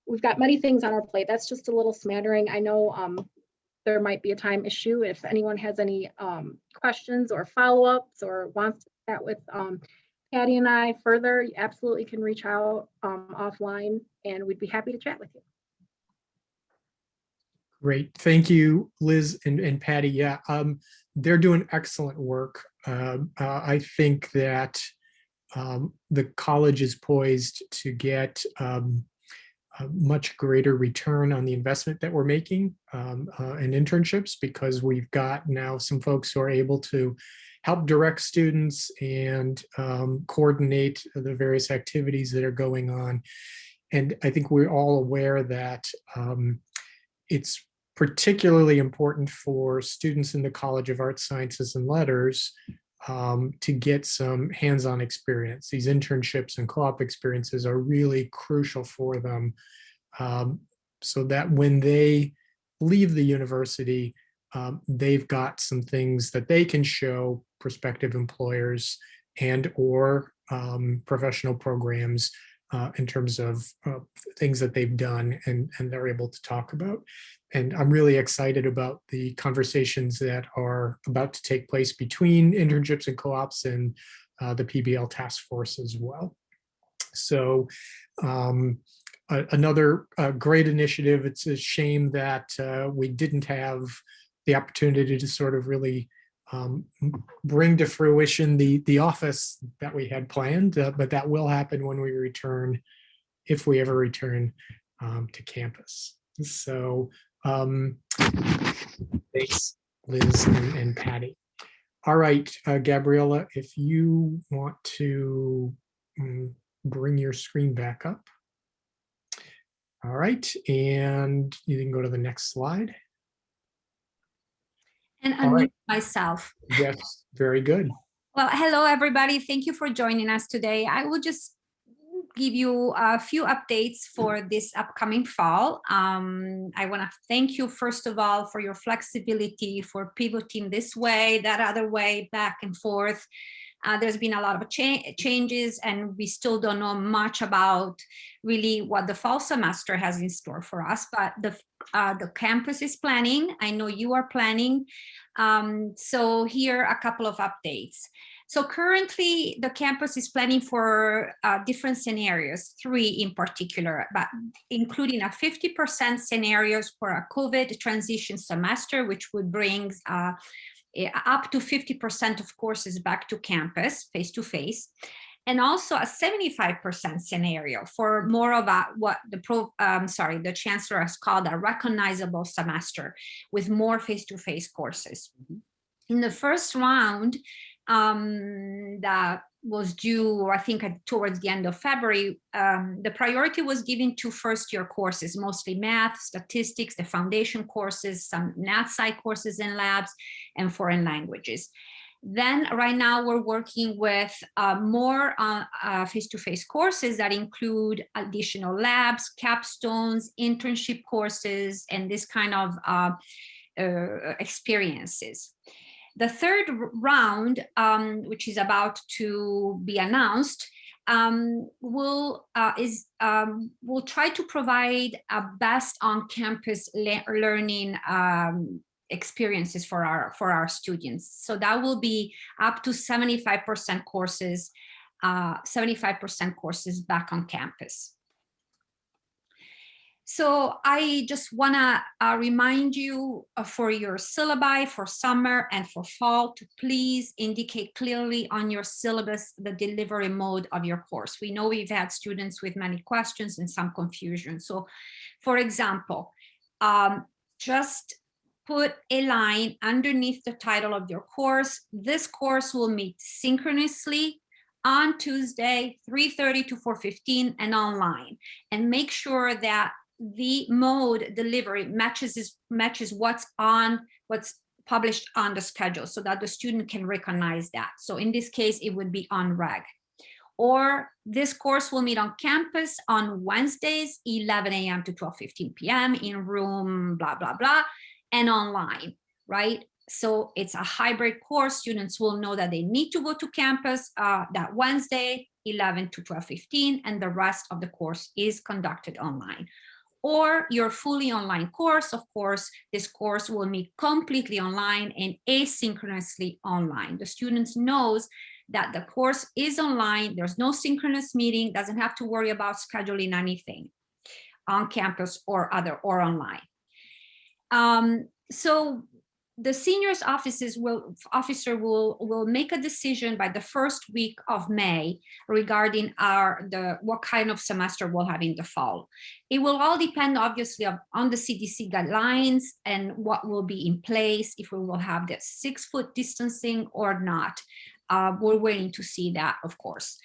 we've got many things on our plate. That's just a little smattering. I know there might be a time issue. If anyone has any questions or follow-ups or wants to chat with Patty and I further, you absolutely can reach out offline and we'd be happy to chat with you. Great. Thank you, Liz and Patty. Yeah, they're doing excellent work. I think that the college is poised to get a much greater return on the investment that we're making in internships, because we've got now some folks who are able to help direct students and coordinate the various activities that are going on. And I think we're all aware that it's particularly important for students in the College of Arts, Sciences, and Letters to get some hands-on experience. These internships and co-op experiences are really crucial for them, so that when they leave the university, they've got some things that they can show prospective employers and or professional programs in terms of things that they've done and they're able to talk about. And I'm really excited about the conversations that are about to take place between internships and co-ops and the PBL task force as well. So another great initiative. It's a shame that we didn't have the opportunity to sort of really bring to fruition the office that we had planned, but that will happen when we return, if we ever return to campus. So thanks, Liz and Patty. All right, Gabriella, if you want to bring your screen back up. All right, and you can go to the next slide. And All right. unmute myself. Yes, very good. Well, hello, everybody. Thank you for joining us today. I will just give you a few updates for this upcoming fall. I want to thank you, first of all, for your flexibility, for pivoting this way, that other way, back and forth. There's been a lot of changes, and we still don't know much about really what the fall semester has in store for us, but the campus is planning. I know you are planning. So here are a couple of updates. So currently the campus is planning for different scenarios, 3 in particular, but including a 50% scenarios for a COVID transition semester, which would bring up to 50% of courses back to campus, face-to-face, and also a 75% scenario for more of a what the chancellor has called a recognizable semester with more face-to-face courses. In the first round, that was due, I think, towards the end of February, the priority was given to first-year courses, mostly math, statistics, the foundation courses, some math sci courses and labs, and foreign languages. Then right now we're working with more face-to-face courses that include additional labs, capstones, internship courses, and this kind of experiences. The third round, which is about to be announced, will try to provide a best on-campus learning experiences for our students. So that will be up to 75% courses, 75% courses back on campus. So I just want to remind you for your syllabi for summer and for fall to please indicate clearly on your syllabus the delivery mode of your course. We know we've had students with many questions and some confusion. So for example, just put a line underneath the title of your course. This course will meet synchronously on Tuesday, 3:30 to 4:15 and online. And make sure that the mode delivery matches what's published on the schedule so that the student can recognize that. So in this case, it would be on reg. Or this course will meet on campus on Wednesdays, 11 a.m. to 12:15 p.m. in room blah, blah, blah, and online, right? So it's a hybrid course. Students will know that they need to go to campus that Wednesday, 11 to 12:15, and the rest of the course is conducted online. Or your fully online course, of course, this course will meet completely online and asynchronously online. The students knows that the course is online, there's no synchronous meeting, doesn't have to worry about scheduling anything on campus or online. So the seniors officer will make a decision by the first week of May regarding what kind of semester we'll have in the fall. It will all depend obviously on the CDC guidelines and what will be in place, if we will have the 6-foot distancing or not. We're waiting to see that, of course.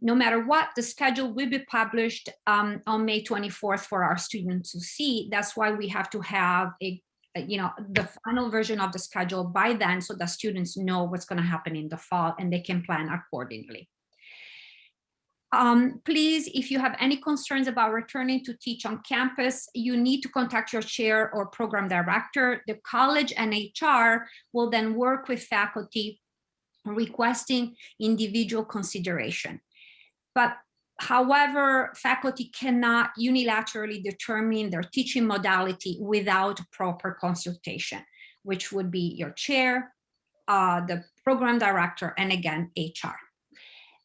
No matter what, the schedule will be published on May 24th for our students to see. That's why we have to have a the final version of the schedule by then, so that students know what's going to happen in the fall and they can plan accordingly. Please, if you have any concerns about returning to teach on campus, you need to contact your chair or program director. The college and HR will then work with faculty requesting individual consideration. But however, faculty cannot unilaterally determine their teaching modality without proper consultation, which would be your chair, the program director, and again, HR.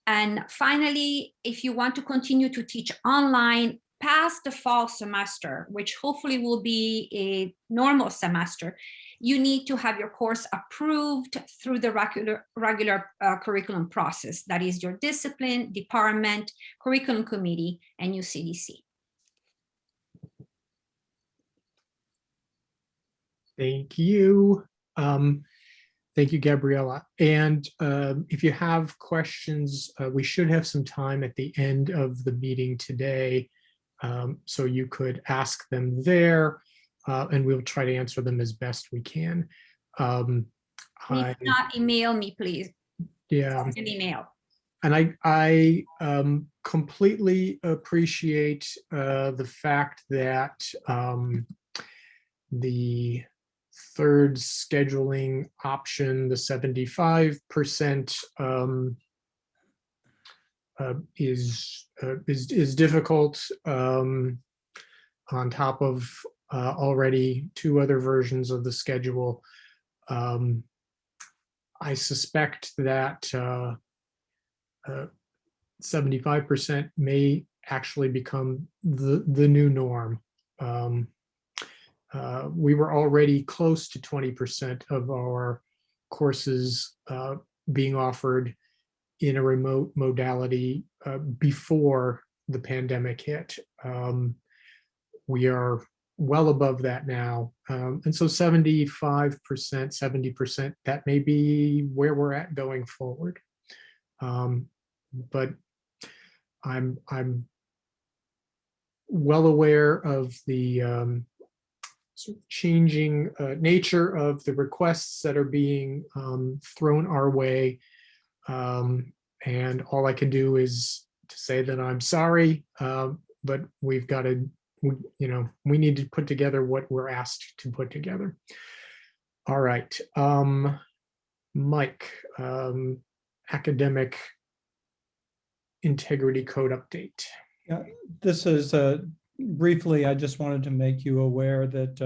And finally, if you want to continue to teach online past the fall semester, which hopefully will be a normal semester, you need to have your course approved through the regular curriculum process. That is your discipline, department, curriculum committee, and UCDC. Thank you. Thank you, Gabriella. And if you have questions, we should have some time at the end of the meeting today, so you could ask them there, and we'll try to answer them as best we can. Please not email me, please. Yeah. Send an email. And I completely appreciate the fact that the third scheduling option, the 75%, is difficult, on top of already 2 other versions of the schedule. I suspect that 75% may actually become the new norm. We were already close to 20% of our courses being offered in a remote modality before the pandemic hit. We are well above that now. And so 75%, 70%, that may be where we're at going forward. But I'm well aware of the sort of changing nature of the requests that are being thrown our way. And all I can do is to say that I'm sorry, but we've got to, we need to put together what we're asked to put together. All right, Mike, academic integrity code update. Yeah, this is briefly, I just wanted to make you aware that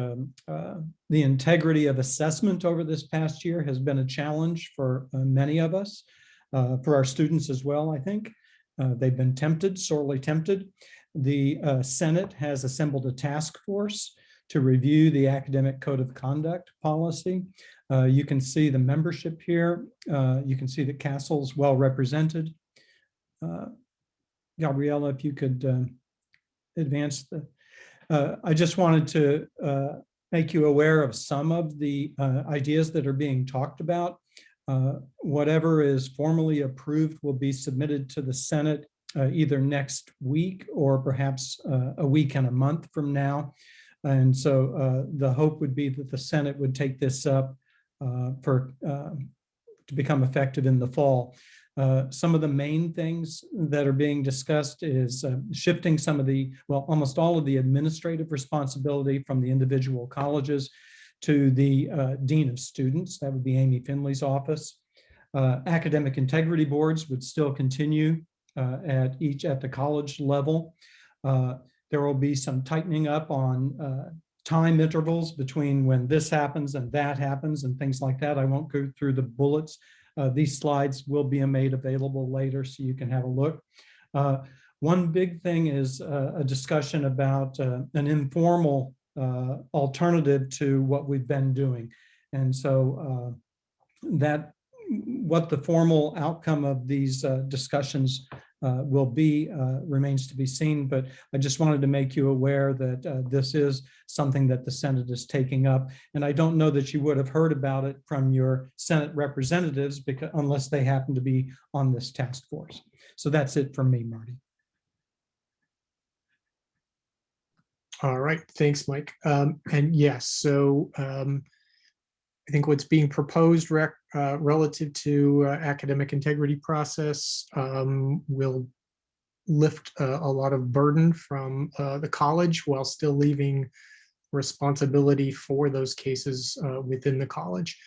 the integrity of assessment over this past year has been a challenge for many of us, for our students as well, I think. They've been tempted, sorely tempted. The Senate has assembled a task force to review the academic code of conduct policy. You can see the membership here. You can see that CASL is well represented. Gabriella, if you could advance the, I just wanted to make you aware of some of the ideas that are being talked about. Whatever is formally approved will be submitted to the Senate either next week or perhaps a week and a month from now. And so the hope would be that the Senate would take this up to become effective in the fall. Some of the main things that are being discussed is shifting some of the, well, almost all of the administrative responsibility from the individual colleges to the Dean of Students. That would be Amy Finley's office. Academic integrity boards would still continue at the college level. There will be some tightening up on time intervals between when this happens and that happens and things like that. I won't go through the bullets. These slides will be made available later so you can have a look. One big thing is a discussion about an informal alternative to what we've been doing. And so that what the formal outcome of these discussions will be remains to be seen, but I just wanted to make you aware that this is something that the Senate is taking up. And I don't know that you would have heard about it from your Senate representatives because unless they happen to be on this task force. So that's it from me, Marty. All right, thanks, Mike. And yes, so I think what's being proposed relative to academic integrity process will lift a lot of burden from the college while still leaving responsibility for those cases within the college.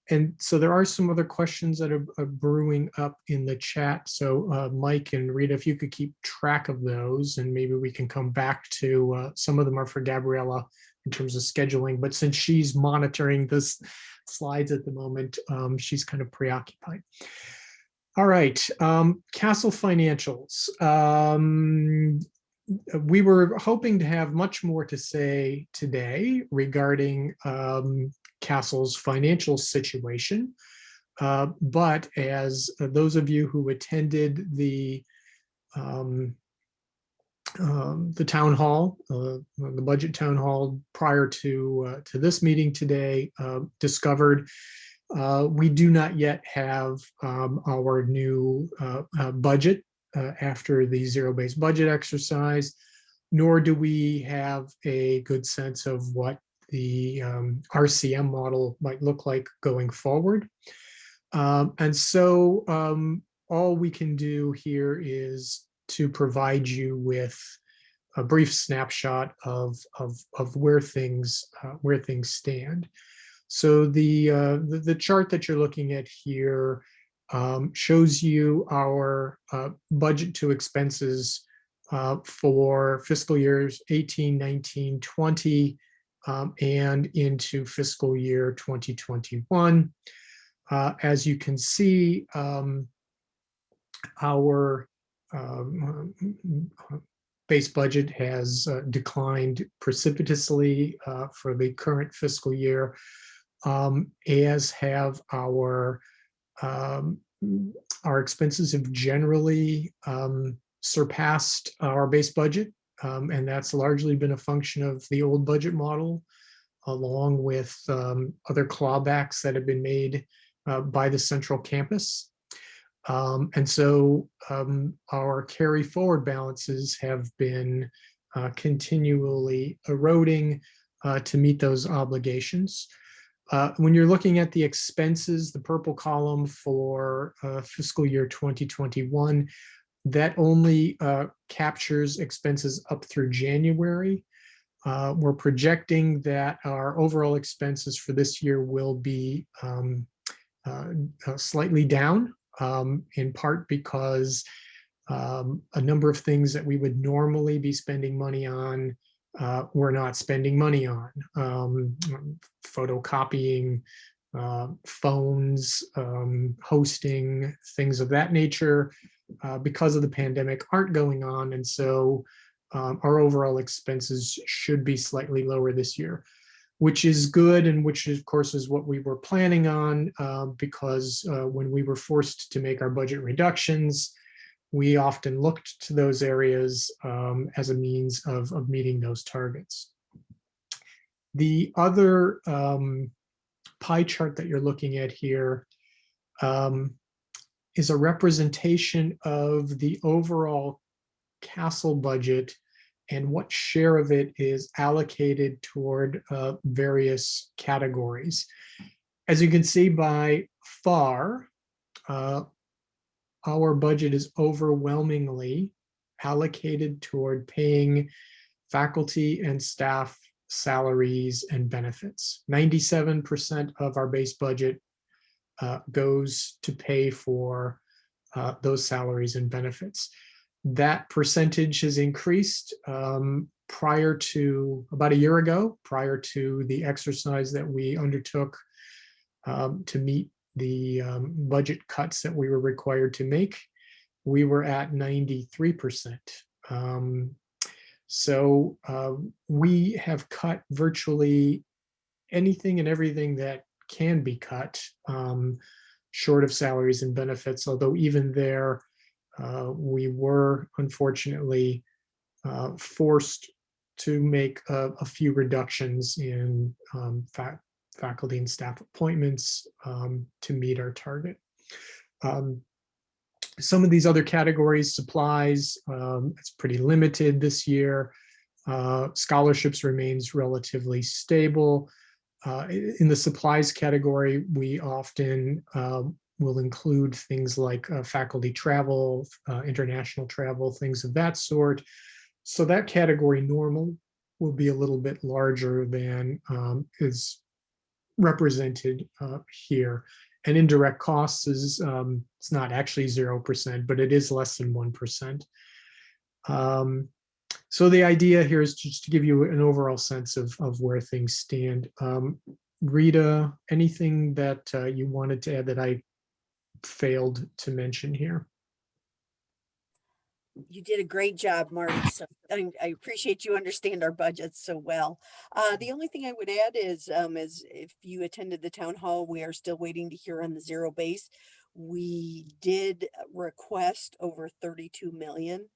And so there are some other questions that are brewing up in the chat. So Mike and Rita, if you could keep track of those, and maybe we can come back to some of them are for Gabriella in terms of scheduling. But since she's monitoring this slides at the moment, she's kind of preoccupied. All right, CASL financials. We were hoping to have much more to say today regarding CASL's financial situation. But as those of you who attended the town hall, the budget town hall prior to this meeting today, discovered, we do not yet have our new budget after the zero-based budget exercise, nor do we have a good sense of what the RCM model might look like going forward. And so all we can do here is to provide you with a brief snapshot of where things stand. So the chart that you're looking at here shows you our budget to expenses for fiscal years 18, 19, 20, and into fiscal year 2021. As you can see, our base budget has declined precipitously for the current fiscal year, as have our expenses have generally surpassed our base budget, and that's largely been a function of the old budget model, along with other clawbacks that have been made by the central campus. And so our carry forward balances have been continually eroding to meet those obligations. When you're looking at the expenses, the purple column for fiscal year 2021, that only captures expenses up through January. We're projecting that our overall expenses for this year will be slightly down, in part because a number of things that we would normally be spending money on, we're not spending money on. Photocopying, phones, hosting, things of that nature, because of the pandemic aren't going on. And so our overall expenses should be slightly lower this year, which is good, and which of course is what we were planning on, because when we were forced to make our budget reductions, we often looked to those areas as a means of meeting those targets. The other pie chart that you're looking at here is a representation of the overall CASL budget and what share of it is allocated toward various categories. As you can see, by far, our budget is overwhelmingly allocated toward paying faculty and staff salaries and benefits. 97% of our base budget goes to pay for those salaries and benefits. That percentage has increased prior to about a year ago, prior to the exercise that we undertook to meet the budget cuts that we were required to make. We were at 93%. So we have cut virtually anything and everything that can be cut, short of salaries and benefits, although even there, we were unfortunately forced to make a few reductions in faculty and staff appointments to meet our target. Some of these other categories, supplies, it's pretty limited this year. Scholarships remains relatively stable. In the supplies category, we often will include things like faculty travel, international travel, things of that sort. So that category normal will be a little bit larger than is represented here. And indirect costs is it's not actually 0%, but it is less than 1%. So the idea here is just to give you an overall sense of where things stand. Rita, anything that you wanted to add that I failed to mention here? You did a great job, Marty. So I appreciate you understand our budgets so well. The only thing I would add is if you attended the town hall, we are still waiting to hear on the zero base. We did request over 32 million,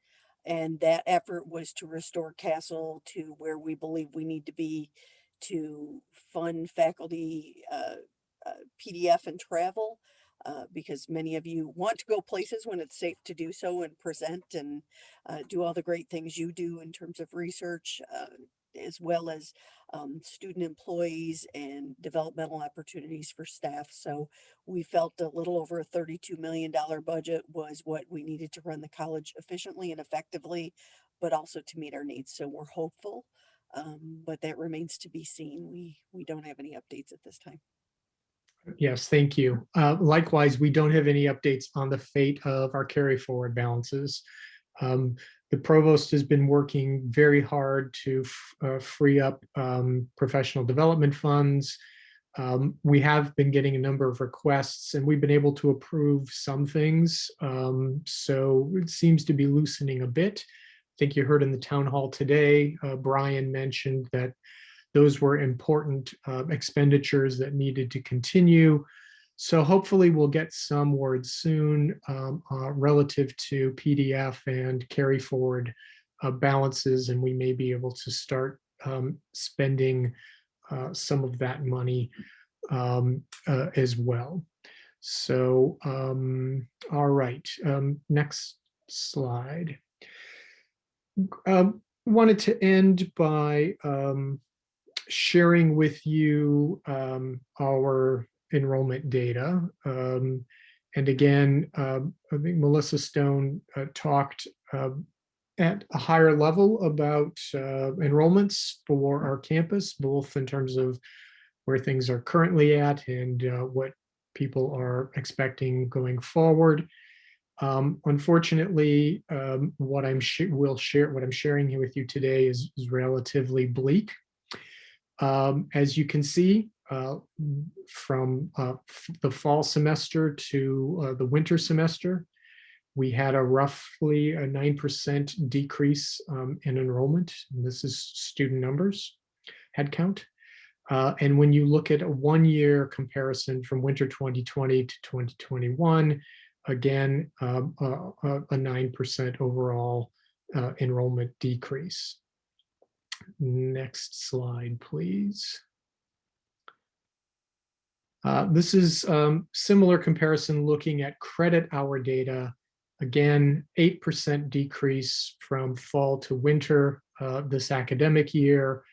and that effort was to restore CASL to where we believe we need to be to fund faculty PDF and travel. Because many of you want to go places when it's safe to do so and present and do all the great things you do in terms of research, as well as student employees and developmental opportunities for staff. So we felt a little over a $32 million budget was what we needed to run the college efficiently and effectively, but also to meet our needs. So we're hopeful, but that remains to be seen. We don't have any updates at this time. Yes, thank you. Likewise, we don't have any updates on the fate of our carry forward balances. The provost has been working very hard to free up professional development funds. We have been getting a number of requests and we've been able to approve some things. So it seems to be loosening a bit. I think you heard in the town hall today, Brian mentioned that those were important expenditures that needed to continue. So hopefully we'll get some word soon relative to PDF and carry forward balances, and we may be able to start spending some of that money as well. So, all right, next slide. Wanted to end by sharing with you our enrollment data. And again, I think Melissa Stone talked at a higher level about enrollments for our campus, both in terms of where things are currently at and what people are expecting going forward. Unfortunately, what I'm sharing here with you today is relatively bleak. As you can see, from the fall semester to the winter semester, we had a roughly a 9% decrease in enrollment. And this is student numbers, headcount. And when you look at a one-year comparison from winter 2020 to 2021, again, a 9% overall enrollment decrease. Next slide, please. This is similar comparison looking at credit hour data. Again, 8% decrease from fall to winter this academic year,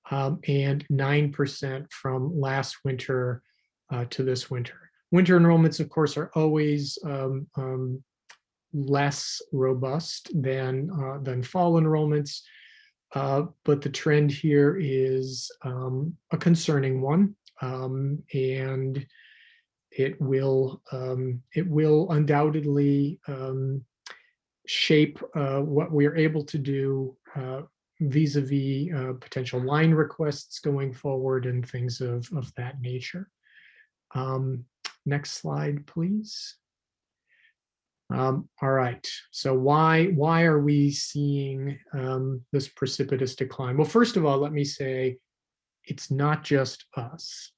and 9% from last winter to this winter. Winter enrollments, of course, are always less robust than fall enrollments. But the trend here is a concerning one, and it will undoubtedly shape what we are able to do vis-a-vis potential line requests going forward and things of that nature. Next slide, please. All right, so why are we seeing this precipitous decline? Well, first of all, let me say it's not just us.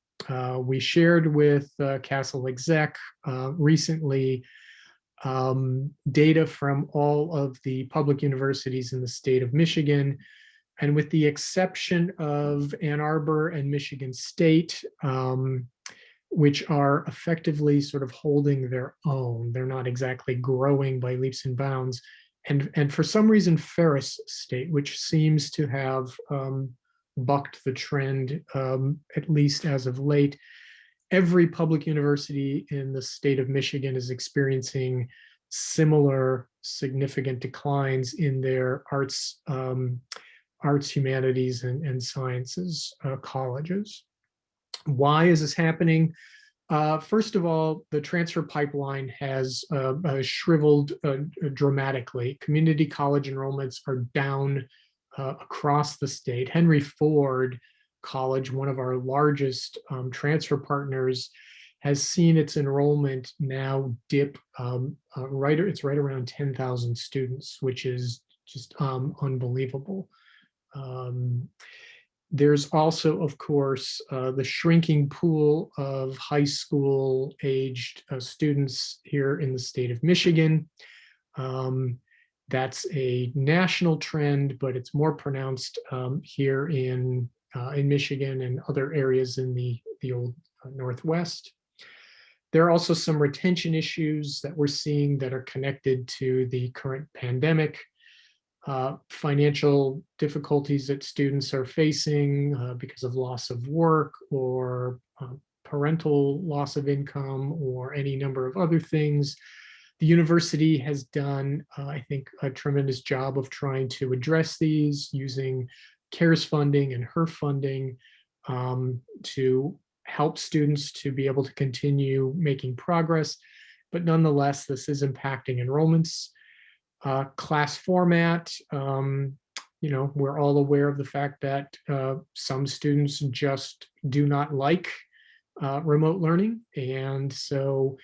We shared with CASL exec recently data from all of the public universities in the state of Michigan, and with the exception of Ann Arbor and Michigan State, which are effectively sort of holding their own. They're not exactly growing by leaps and bounds. and for some reason Ferris State, which seems to have bucked the trend, at least as of late. Every public university in the state of Michigan is experiencing similar significant declines in their arts, humanities, and sciences colleges. Why is this happening? First of all, the transfer pipeline has shriveled dramatically. Community college enrollments are down across the state. Henry Ford College, one of our largest transfer partners, has seen its enrollment now dip it's right around 10,000 students, which is just unbelievable. There's also, of course, the shrinking pool of high school aged students here in the state of Michigan. That's a national trend, but it's more pronounced here in Michigan and other areas in the old Northwest. There are also some retention issues that we're seeing that are connected to the current pandemic. Financial difficulties that students are facing because of loss of work or parental loss of income or any number of other things. The university has done, I think, a tremendous job of trying to address these using CARES funding and HERF funding to help students to be able to continue making progress. But nonetheless, this is impacting enrollments. Class format, we're all aware of the fact that some students just do not like remote learning. And so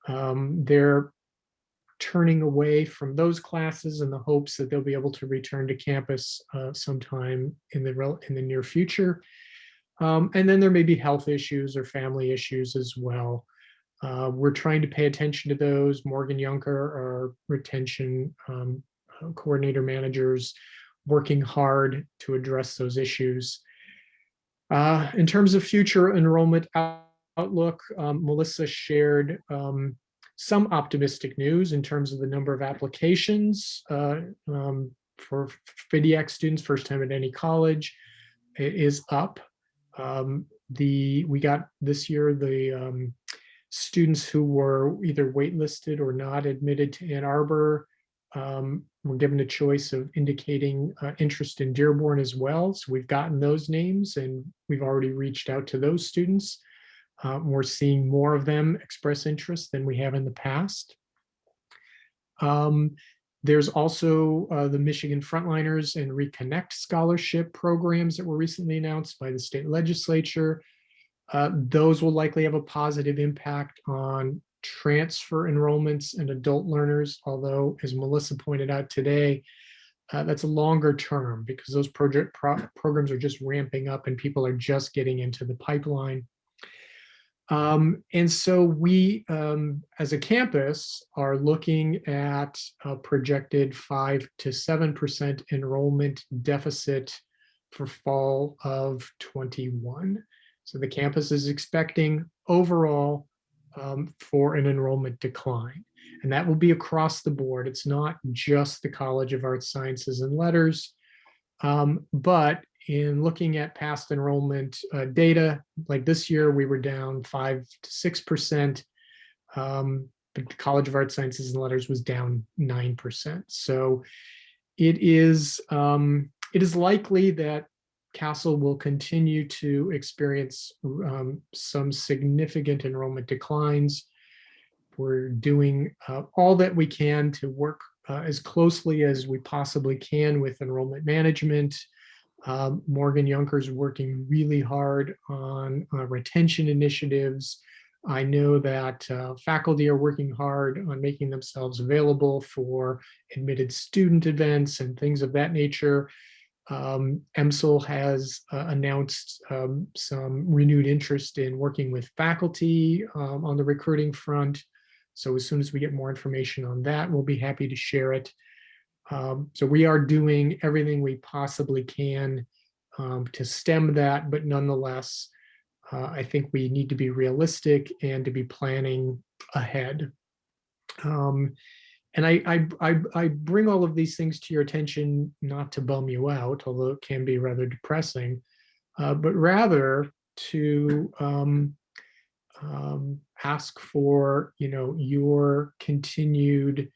they're turning away from those classes in the hopes that they'll be able to return to campus sometime in the near future. And then there may be health issues or family issues as well. We're trying to pay attention to those. Morgan Yunker, our retention coordinator managers, working hard to address those issues. In terms of future enrollment outlook, Melissa shared some optimistic news in terms of the number of applications for FIDIAC students, first time at any college, is up. We got this year the students who were either waitlisted or not admitted to Ann Arbor were given a choice of indicating interest in Dearborn as well. So we've gotten those names and we've already reached out to those students. We're seeing more of them express interest than we have in the past. There's also the Michigan Frontliners and Reconnect scholarship programs that were recently announced by the state legislature. Those will likely have a positive impact on transfer enrollments and adult learners, although, as Melissa pointed out today, that's a longer term because those programs are just ramping up and people are just getting into the pipeline. And so we, as a campus, are looking at a projected 5 to 7% enrollment deficit for fall of 21. So the campus is expecting overall for an enrollment decline, and that will be across the board. It's not just the College of Arts, Sciences, and Letters, but in looking at past enrollment data, like this year, we were down 5 to 6%, but the College of Arts, Sciences, and Letters was down 9%. So it is likely that CASL will continue to experience some significant enrollment declines. We're doing all that we can to work as closely as we possibly can with enrollment management. Morgan Yunker's working really hard on retention initiatives. I know that faculty are working hard on making themselves available for admitted student events and things of that nature. EMSL has announced some renewed interest in working with faculty on the recruiting front. So as soon as we get more information on that, we'll be happy to share it. So we are doing everything we possibly can to stem that, but nonetheless, I think we need to be realistic and to be planning ahead. And I bring all of these things to your attention not to bum you out, although it can be rather depressing, but rather to ask for, your continued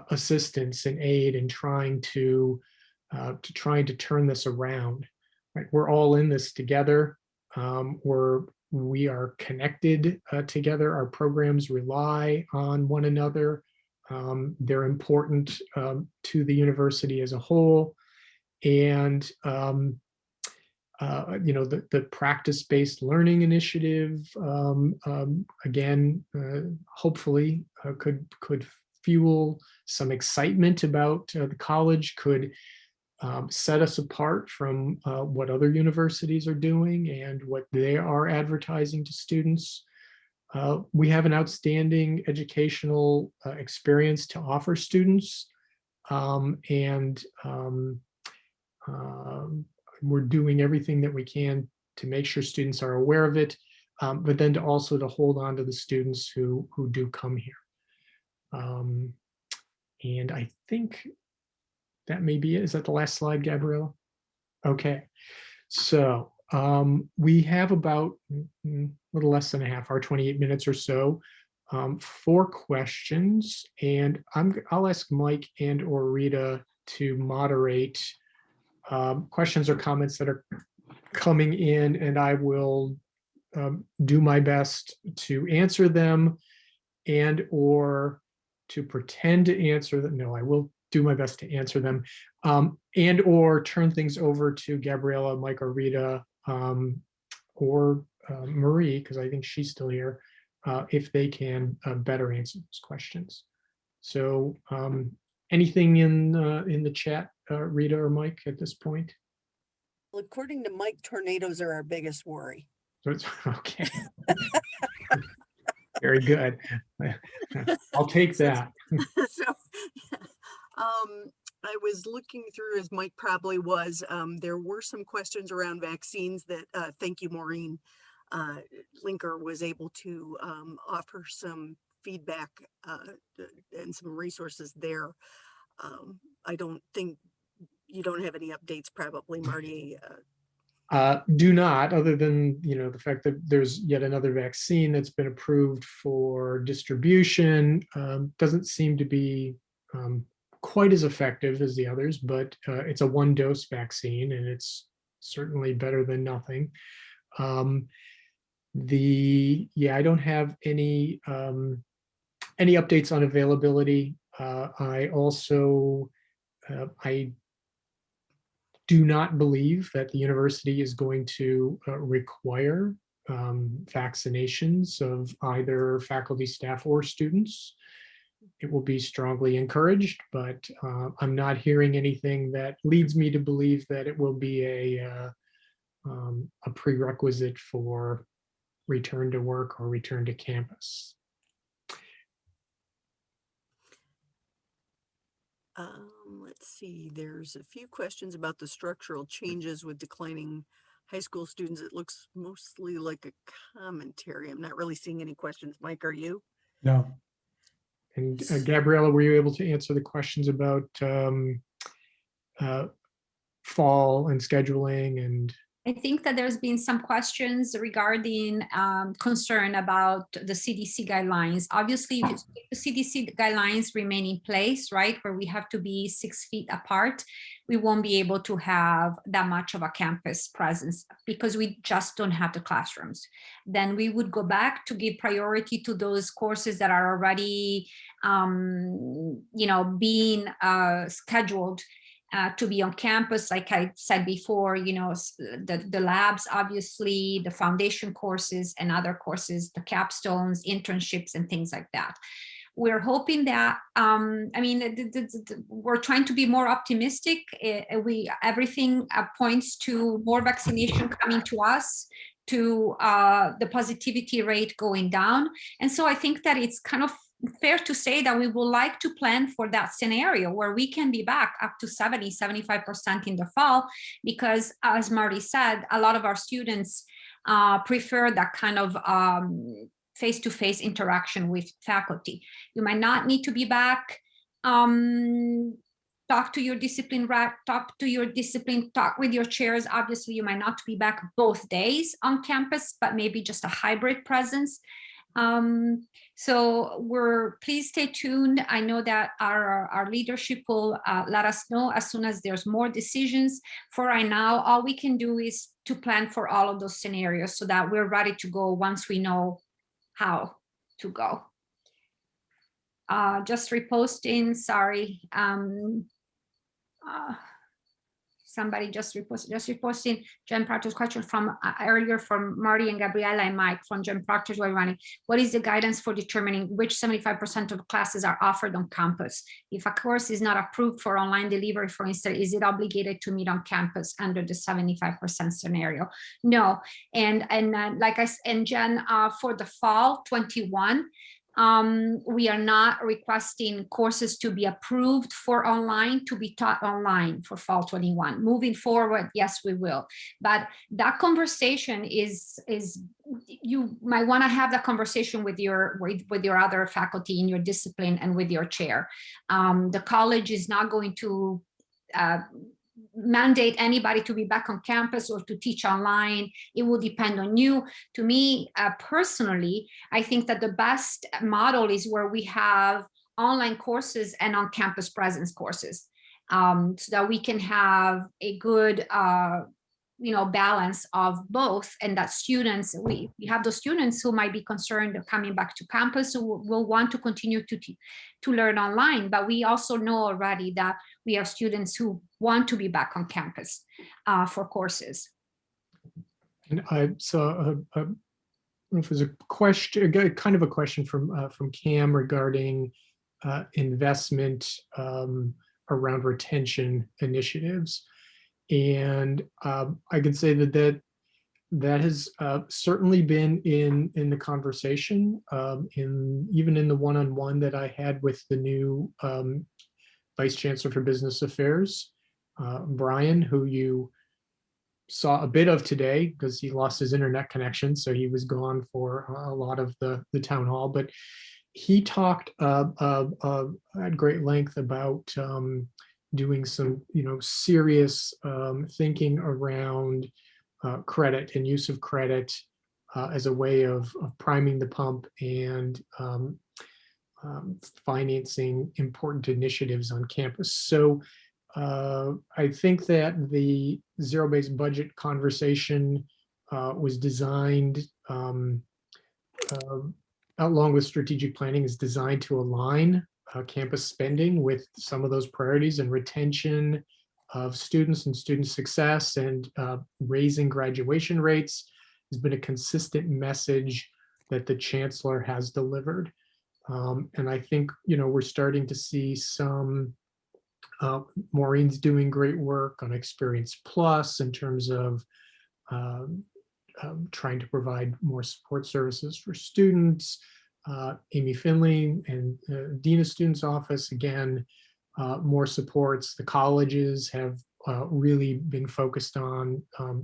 assistance and aid in trying to turn this around. Right, we're all in this together. We are connected together. Our programs rely on one another. They're important to the university as a whole, and the practice-based learning initiative, again, hopefully could fuel some excitement about the college, could set us apart from what other universities are doing and what they are advertising to students. We have an outstanding educational experience to offer students, and we're doing everything that we can to make sure students are aware of it, but then to also to hold on to the students who do come here. And I think that may be it. Is that the last slide, Gabriella? Okay, so we have about a little less than a half hour, 28 minutes or so, for questions, and I'll ask Mike and or Rita to moderate questions or comments that are coming in, and I will do my best to answer them and or to pretend to answer them. No, I will do my best to answer them, and or turn things over to Gabriella, Mike, or Rita, or Marie, because I think she's still here, if they can better answer those questions. So anything in the chat, Rita or Mike, at this point? Well, according to Mike, tornadoes are our biggest worry. So it's okay. Very good. I'll take that. So I was looking through, as Mike probably was, there were some questions around vaccines that, thank you, Maureen Linker was able to offer some feedback and some resources there. I don't think you don't have any updates, probably, Marty. Do not, other than the fact that there's yet another vaccine that's been approved for distribution. Doesn't seem to be quite as effective as the others, but it's a one-dose vaccine, and it's certainly better than nothing. I don't have any updates on availability. I also I do not believe that the university is going to require vaccinations of either faculty, staff, or students. It will be strongly encouraged, but I'm not hearing anything that leads me to believe that it will be a prerequisite for return to work or return to campus. Let's see, there's a few questions about the structural changes with declining high school students. It looks mostly like a commentary. I'm not really seeing any questions. Mike, are you? No. And Gabriella, were you able to answer the questions about fall and scheduling? And I think that there's been some questions regarding concern about the CDC guidelines. Obviously, if the CDC guidelines remain in place, right, where we have to be 6 feet apart, we won't be able to have that much of a campus presence because we just don't have the classrooms. Then we would go back to give priority to those courses that are already, being scheduled to be on campus. Like I said before, the labs, obviously, the foundation courses and other courses, the capstones, internships, and things like that. We're hoping that, we're trying to be more optimistic. Everything points to more vaccination coming to us, to the positivity rate going down. And so I think that it's kind of fair to say that we would like to plan for that scenario where we can be back up to 70-75% in the fall, because as Marty said, a lot of our students prefer that kind of face-to-face interaction with faculty. You might not need to be back Talk to your discipline rep, talk with your chairs. Obviously, you might not be back both days on campus, but maybe just a hybrid presence. So please stay tuned. I know that our leadership will let us know as soon as there's more decisions. For right now, all we can do is to plan for all of those scenarios so that we're ready to go once we know how to go. Just reposting, sorry. Somebody just reposting Jen Proctor's question from earlier from Marty and Gabriella and Mike from Jen Proctor's way running. What is the guidance for determining which 75% of classes are offered on campus? If a course is not approved for online delivery, for instance, is it obligated to meet on campus under the 75% scenario? No, and like I said, and Jen, for the fall 21, we are not requesting courses to be approved for online, to be taught online for fall 21. Moving forward, yes, we will. But that conversation is you might want to have that conversation with your other faculty in your discipline and with your chair. The college is not going to mandate anybody to be back on campus or to teach online. It will depend on you. To me, personally, I think that the best model is where we have online courses and on-campus presence courses, so that we can have a good balance of both, and that students, we have those students who might be concerned of coming back to campus, who will want to continue to learn online, but we also know already that we have students who want to be back on campus for courses. And I saw, I don't know if there's a question, kind of a question from Cam regarding investment around retention initiatives. And I could say that has certainly been in the conversation, even in the one-on-one that I had with the new Vice Chancellor for Business Affairs, Brian, who you saw a bit of today because he lost his internet connection, so he was gone for a lot of the town hall. But he talked at great length about doing some, serious thinking around credit and use of credit as a way of priming the pump and financing important initiatives on campus. So I think that the zero-based budget conversation was designed, along with strategic planning, is designed to align campus spending with some of those priorities, and retention of students and student success and raising graduation rates has been a consistent message that the chancellor has delivered. And I think, we're starting to see some, Maureen's doing great work on Experience Plus in terms of trying to provide more support services for students. Amy Finley and Dean of Students Office, again, more supports. The colleges have really been focused on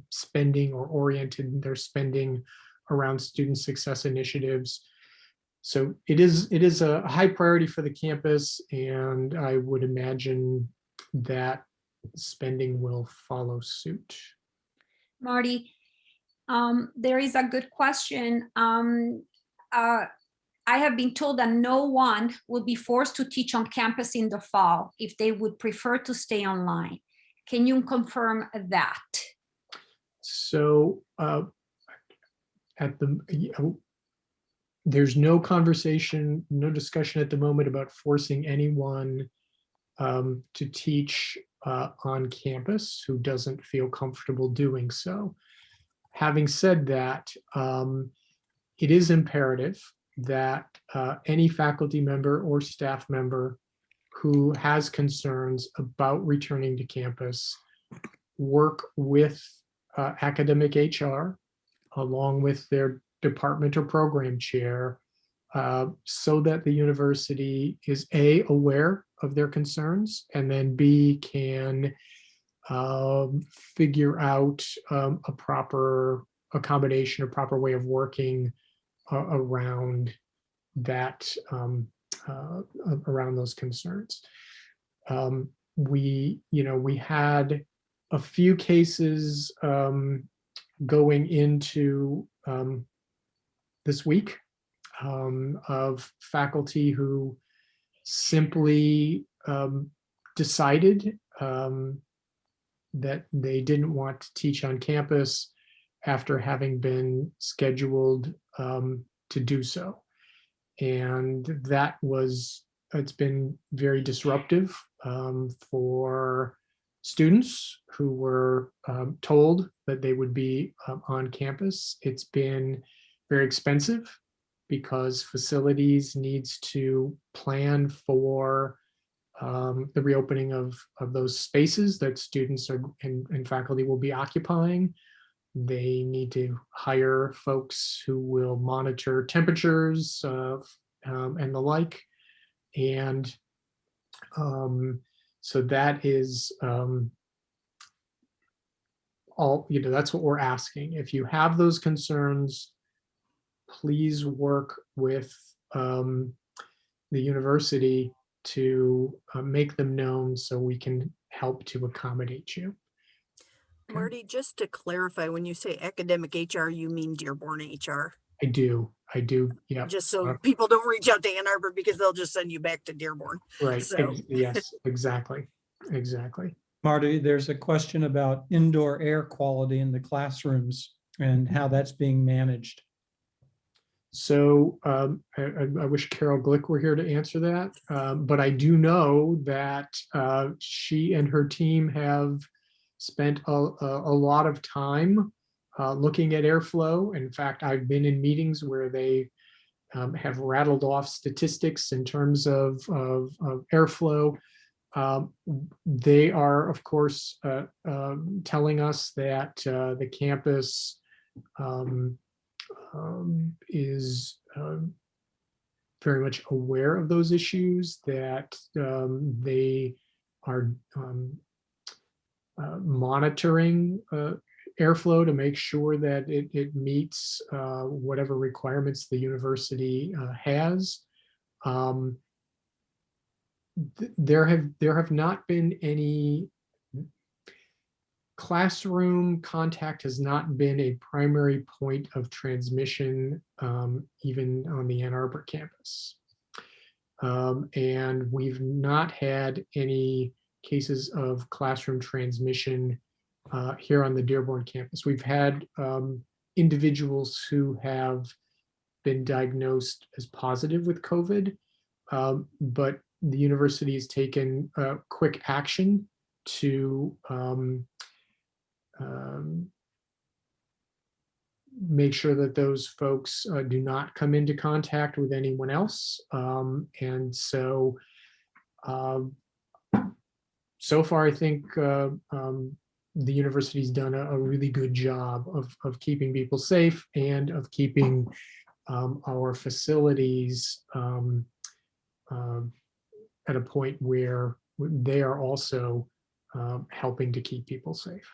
spending or oriented their spending around student success initiatives. So it is a high priority for the campus, and I would imagine that spending will follow suit. Marty, there is a good question. I have been told that no one will be forced to teach on campus in the fall if they would prefer to stay online. Can you confirm that? So there's no conversation, no discussion at the moment about forcing anyone to teach on campus who doesn't feel comfortable doing so. Having said that, it is imperative that any faculty member or staff member who has concerns about returning to campus work with academic HR along with their department or program chair, so that the university is A, aware of their concerns, and then B, can figure out a proper accommodation, a proper way of working around that around those concerns. We had a few cases going into this week of faculty who simply decided that they didn't want to teach on campus after having been scheduled to do so. And it's been very disruptive for students who were told that they would be on campus. It's been very expensive because facilities needs to plan for the reopening of those spaces that students and faculty will be occupying. They need to hire folks who will monitor temperatures and the like. And so that is all, that's what we're asking. If you have those concerns, please work with the university to make them known so we can help to accommodate you. Marty, just to clarify, when you say academic HR, you mean Dearborn HR? I do, yeah. Just so people don't reach out to Ann Arbor because they'll just send you back to Dearborn. Right, So. yes, exactly. Marty, there's a question about indoor air quality in the classrooms and how that's being managed. So I wish Carol Glick were here to answer that, but I do know that she and her team have spent a lot of time looking at airflow. In fact, I've been in meetings where they have rattled off statistics in terms of airflow. They are, of course, telling us that the campus is very much aware of those issues, that they are monitoring airflow to make sure that it meets whatever requirements the university has. There have not been any classroom contact, has not been a primary point of transmission, even on the Ann Arbor campus. And we've not had any cases of classroom transmission here on the Dearborn campus. We've had individuals who have been diagnosed as positive with COVID, but the university has taken quick action to make sure that those folks do not come into contact with anyone else. And so, so far, I think the university's done a really good job of keeping people safe and of keeping our facilities at a point where they are also helping to keep people safe.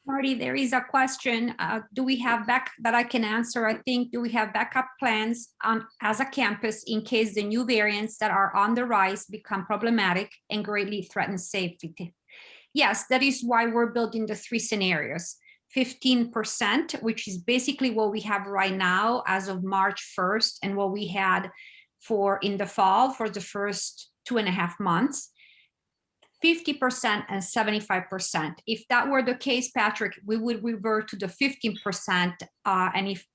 Marty, there is a question. Do we have that I can answer? I think, do we have backup plans as a campus in case the new variants that are on the rise become problematic and greatly threaten safety? Yes, that is why we're building the 3 scenarios. 15%, which is basically what we have right now as of March 1st and what we had in the fall for the first 2.5 months. 50% and 75%. If that were the case, Patrick, we would revert to the 15%. And if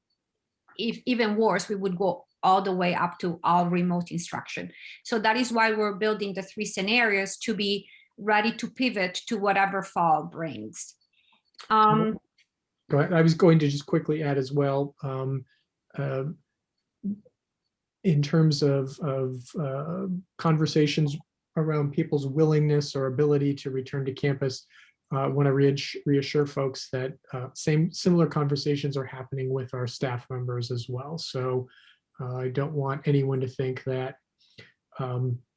even worse, we would go all the way up to all remote instruction. So that is why we're building the 3 scenarios to be ready to pivot to whatever fall brings. Go ahead. I was going to just quickly add as well, in terms of conversations around people's willingness or ability to return to campus, I want to reassure folks that similar conversations are happening with our staff members as well. So I don't want anyone to think that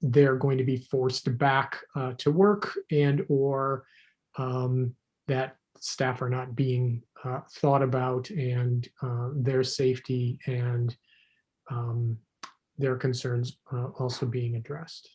they're going to be forced back to work and or that staff are not being thought about and their safety and their concerns also being addressed.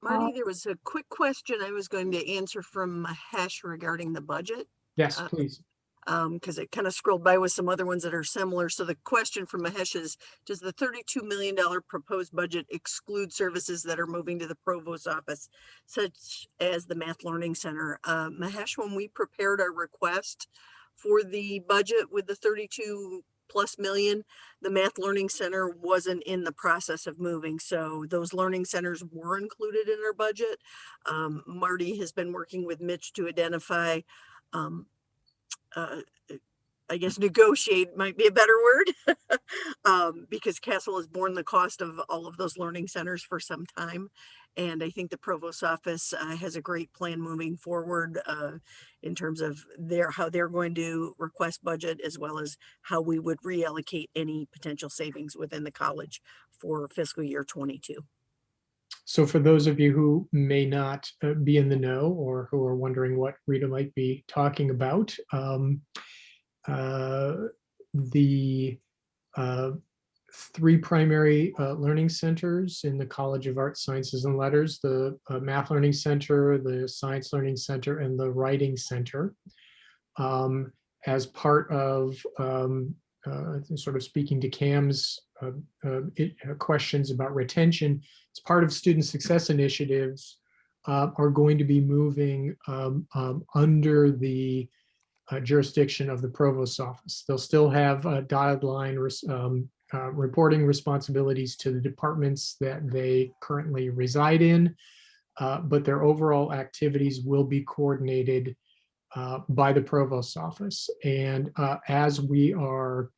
Marty, there was a quick question I was going to answer from Mahesh regarding the budget. Yes, please. Because it kind of scrolled by with some other ones that are similar. So the question from Mahesh is, does the $32 million proposed budget exclude services that are moving to the provost office, such as the Math Learning Center? Mahesh, when we prepared our request for the budget with the 32+ million, the Math Learning Center wasn't in the process of moving. So those learning centers were included in our budget. Marty has been working with Mitch to identify I guess negotiate might be a better word, because CASL has borne the cost of all of those learning centers for some time. And I think the provost office has a great plan moving forward in terms of how they're going to request budget, as well as how we would reallocate any potential savings within the college for fiscal year 22. So for those of you who may not be in the know or who are wondering what Rita might be talking about, the three primary learning centers in the College of Arts, Sciences, and Letters, the Math Learning Center, the Science Learning Center, and the Writing Center, as part of sort of speaking to Cam's questions about retention, as part of student success initiatives, are going to be moving under the jurisdiction of the provost's office. They'll still have dotted line reporting responsibilities to the departments that they currently reside in, but their overall activities will be coordinated by the provost's office. And as we are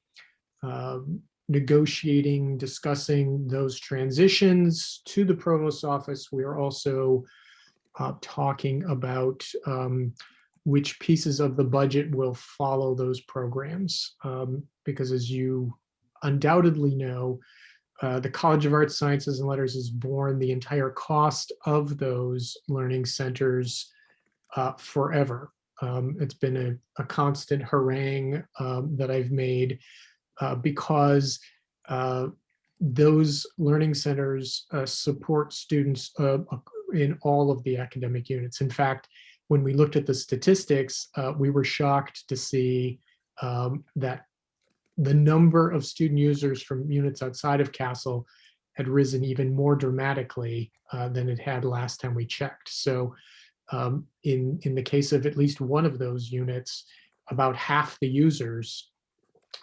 negotiating, discussing those transitions to the provost's office, we are also talking about which pieces of the budget will follow those programs. Because as you undoubtedly know, the College of Arts, Sciences, and Letters has borne the entire cost of those learning centers forever. It's been a constant harangue that I've made because those learning centers support students in all of the academic units. In fact, when we looked at the statistics, we were shocked to see that the number of student users from units outside of CASL had risen even more dramatically than it had last time we checked. So in the case of at least one of those units, about half the users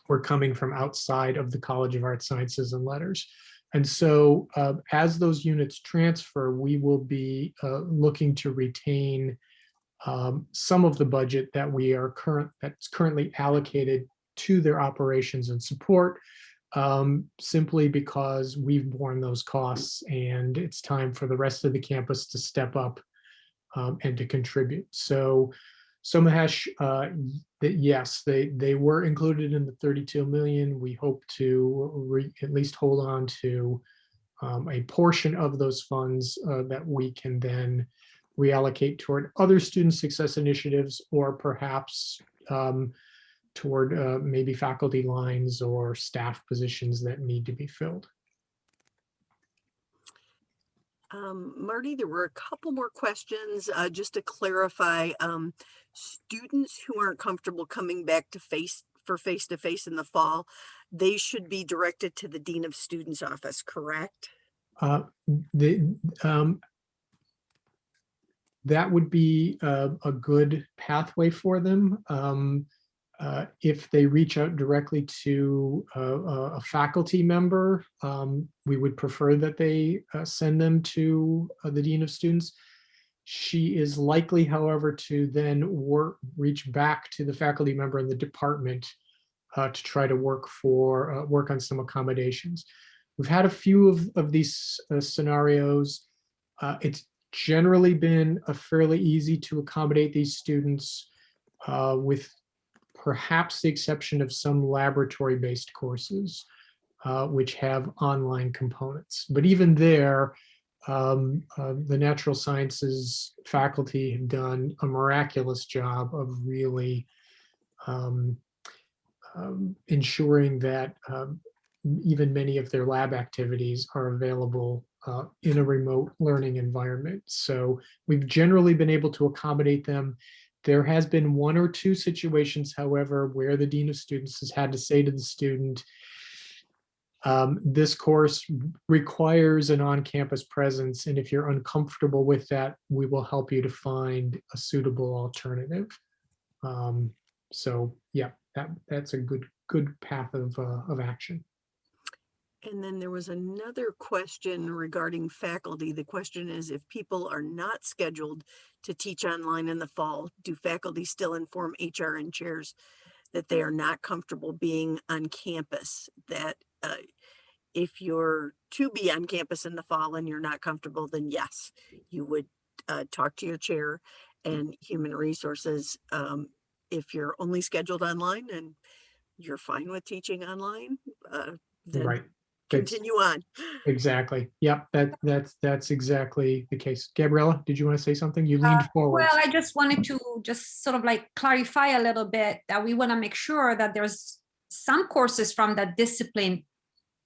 were coming from outside of the College of Arts, Sciences, and Letters. And so as those units transfer, we will be looking to retain some of the budget that that's currently allocated to their operations and support, simply because we've borne those costs and it's time for the rest of the campus to step up and to contribute. So Mahesh, yes, they were included in the 32 million. We hope to at least hold on to a portion of those funds that we can then reallocate toward other student success initiatives, or perhaps toward maybe faculty lines or staff positions that need to be filled. Marty, there were a couple more questions just to clarify. Students who aren't comfortable coming back to face-to-face in the fall, they should be directed to the Dean of Students office, correct? That would be a good pathway for them. If they reach out directly to a faculty member, we would prefer that they send them to the Dean of Students. She is likely, however, to then reach back to the faculty member in the department to try to work on some accommodations. We've had a few of these scenarios. It's generally been fairly easy to accommodate these students, with perhaps the exception of some laboratory-based courses, which have online components. But even there, the natural sciences faculty have done a miraculous job of really ensuring that even many of their lab activities are available in a remote learning environment. So we've generally been able to accommodate them. There has been one or two situations, however, where the Dean of Students has had to say to the student, this course requires an on-campus presence, and if you're uncomfortable with that, we will help you to find a suitable alternative. So yeah, that's a good path of action. And then there was another question regarding faculty. The question is, if people are not scheduled to teach online in the fall, do faculty still inform HR and chairs that they are not comfortable being on campus? That if you're to be on campus in the fall and you're not comfortable, then yes, you would talk to your chair and human resources. If you're only scheduled online and you're fine with teaching online, then Right. continue on. Exactly. Yep. That's exactly the case. Gabriella, did you want to say something? You leaned forward. Well, I just wanted to just sort of like clarify a little bit that we want to make sure that there's some courses from that discipline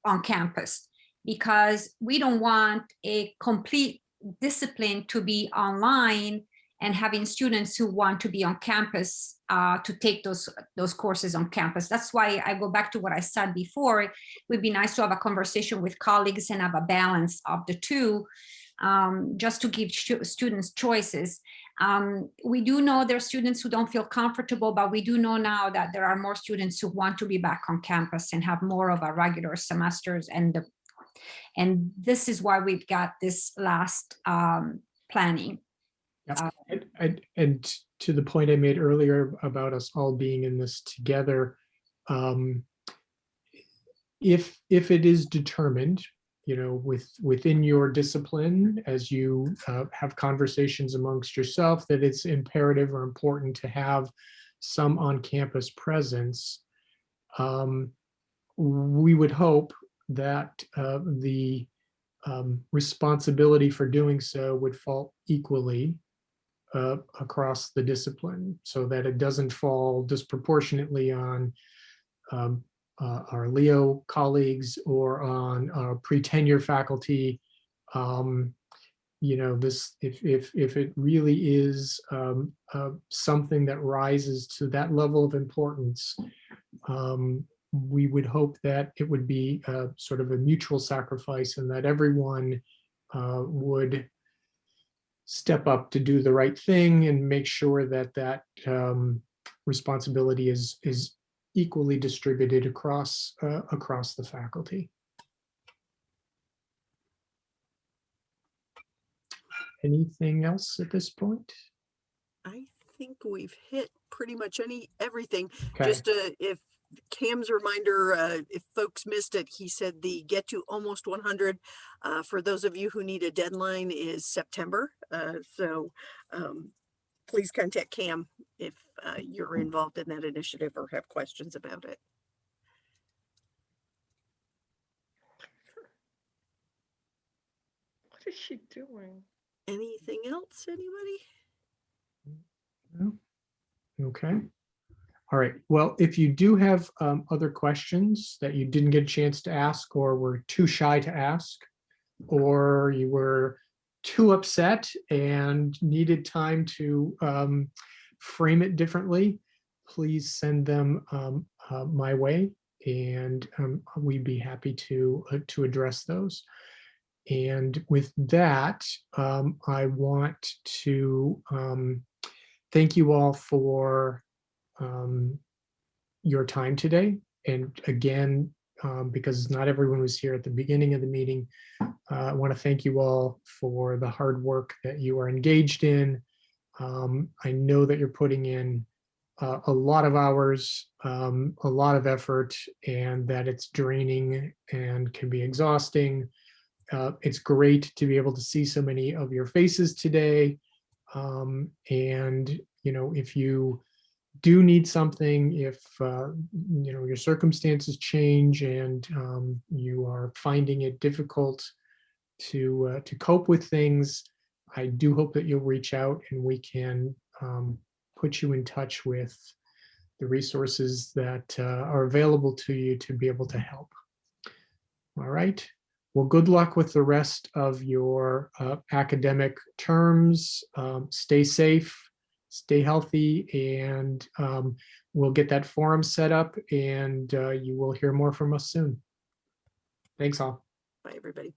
on campus, because we don't want a complete discipline to be online and having students who want to be on campus to take those courses on campus. That's why I go back to what I said before. It would be nice to have a conversation with colleagues and have a balance of the two, just to give students choices. We do know there are students who don't feel comfortable, but we do know now that there are more students who want to be back on campus and have more of a regular semesters. And this is why we've got this last planning. Yep. And to the point I made earlier about us all being in this together, if it is determined, within your discipline, as you have conversations amongst yourself, that it's imperative or important to have some on-campus presence, we would hope that the responsibility for doing so would fall equally across the discipline, so that it doesn't fall disproportionately on our Leo colleagues or on our pre-tenure faculty. This, if it really is something that rises to that level of importance, we would hope that it would be sort of a mutual sacrifice, and that everyone would step up to do the right thing and make sure that responsibility is equally distributed across the faculty. Anything else at this point? I think we've hit pretty much everything. Okay. Just if Cam's reminder, if folks missed it, he said the Get to Almost 100 for those of you who need a deadline is September. So please contact Cam if you're involved in that initiative or have questions about it. What is she doing? Anything else, anybody? No? Okay. All right. Well, if you do have other questions that you didn't get a chance to ask, or were too shy to ask, or you were too upset and needed time to frame it differently, please send them my way, and we'd be happy to address those. And with that, I want to thank you all for your time today. And again, because not everyone was here at the beginning of the meeting, I want to thank you all for the hard work that you are engaged in. I know that you're putting in a lot of hours, a lot of effort, and that it's draining and can be exhausting. It's great to be able to see so many of your faces today. And, if you do need something, if your circumstances change and you are finding it difficult to cope with things, I do hope that you'll reach out and we can put you in touch with the resources that are available to you to be able to help. All right. Well, good luck with the rest of your academic terms. Stay safe, stay healthy, and we'll get that forum set up, and you will hear more from us soon. Thanks all. Bye, everybody.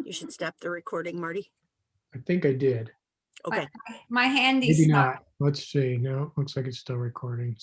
You should stop the recording, Marty. I think I did. Okay. My hand is Maybe stuck. not. Let's see. No, looks like it's still recording.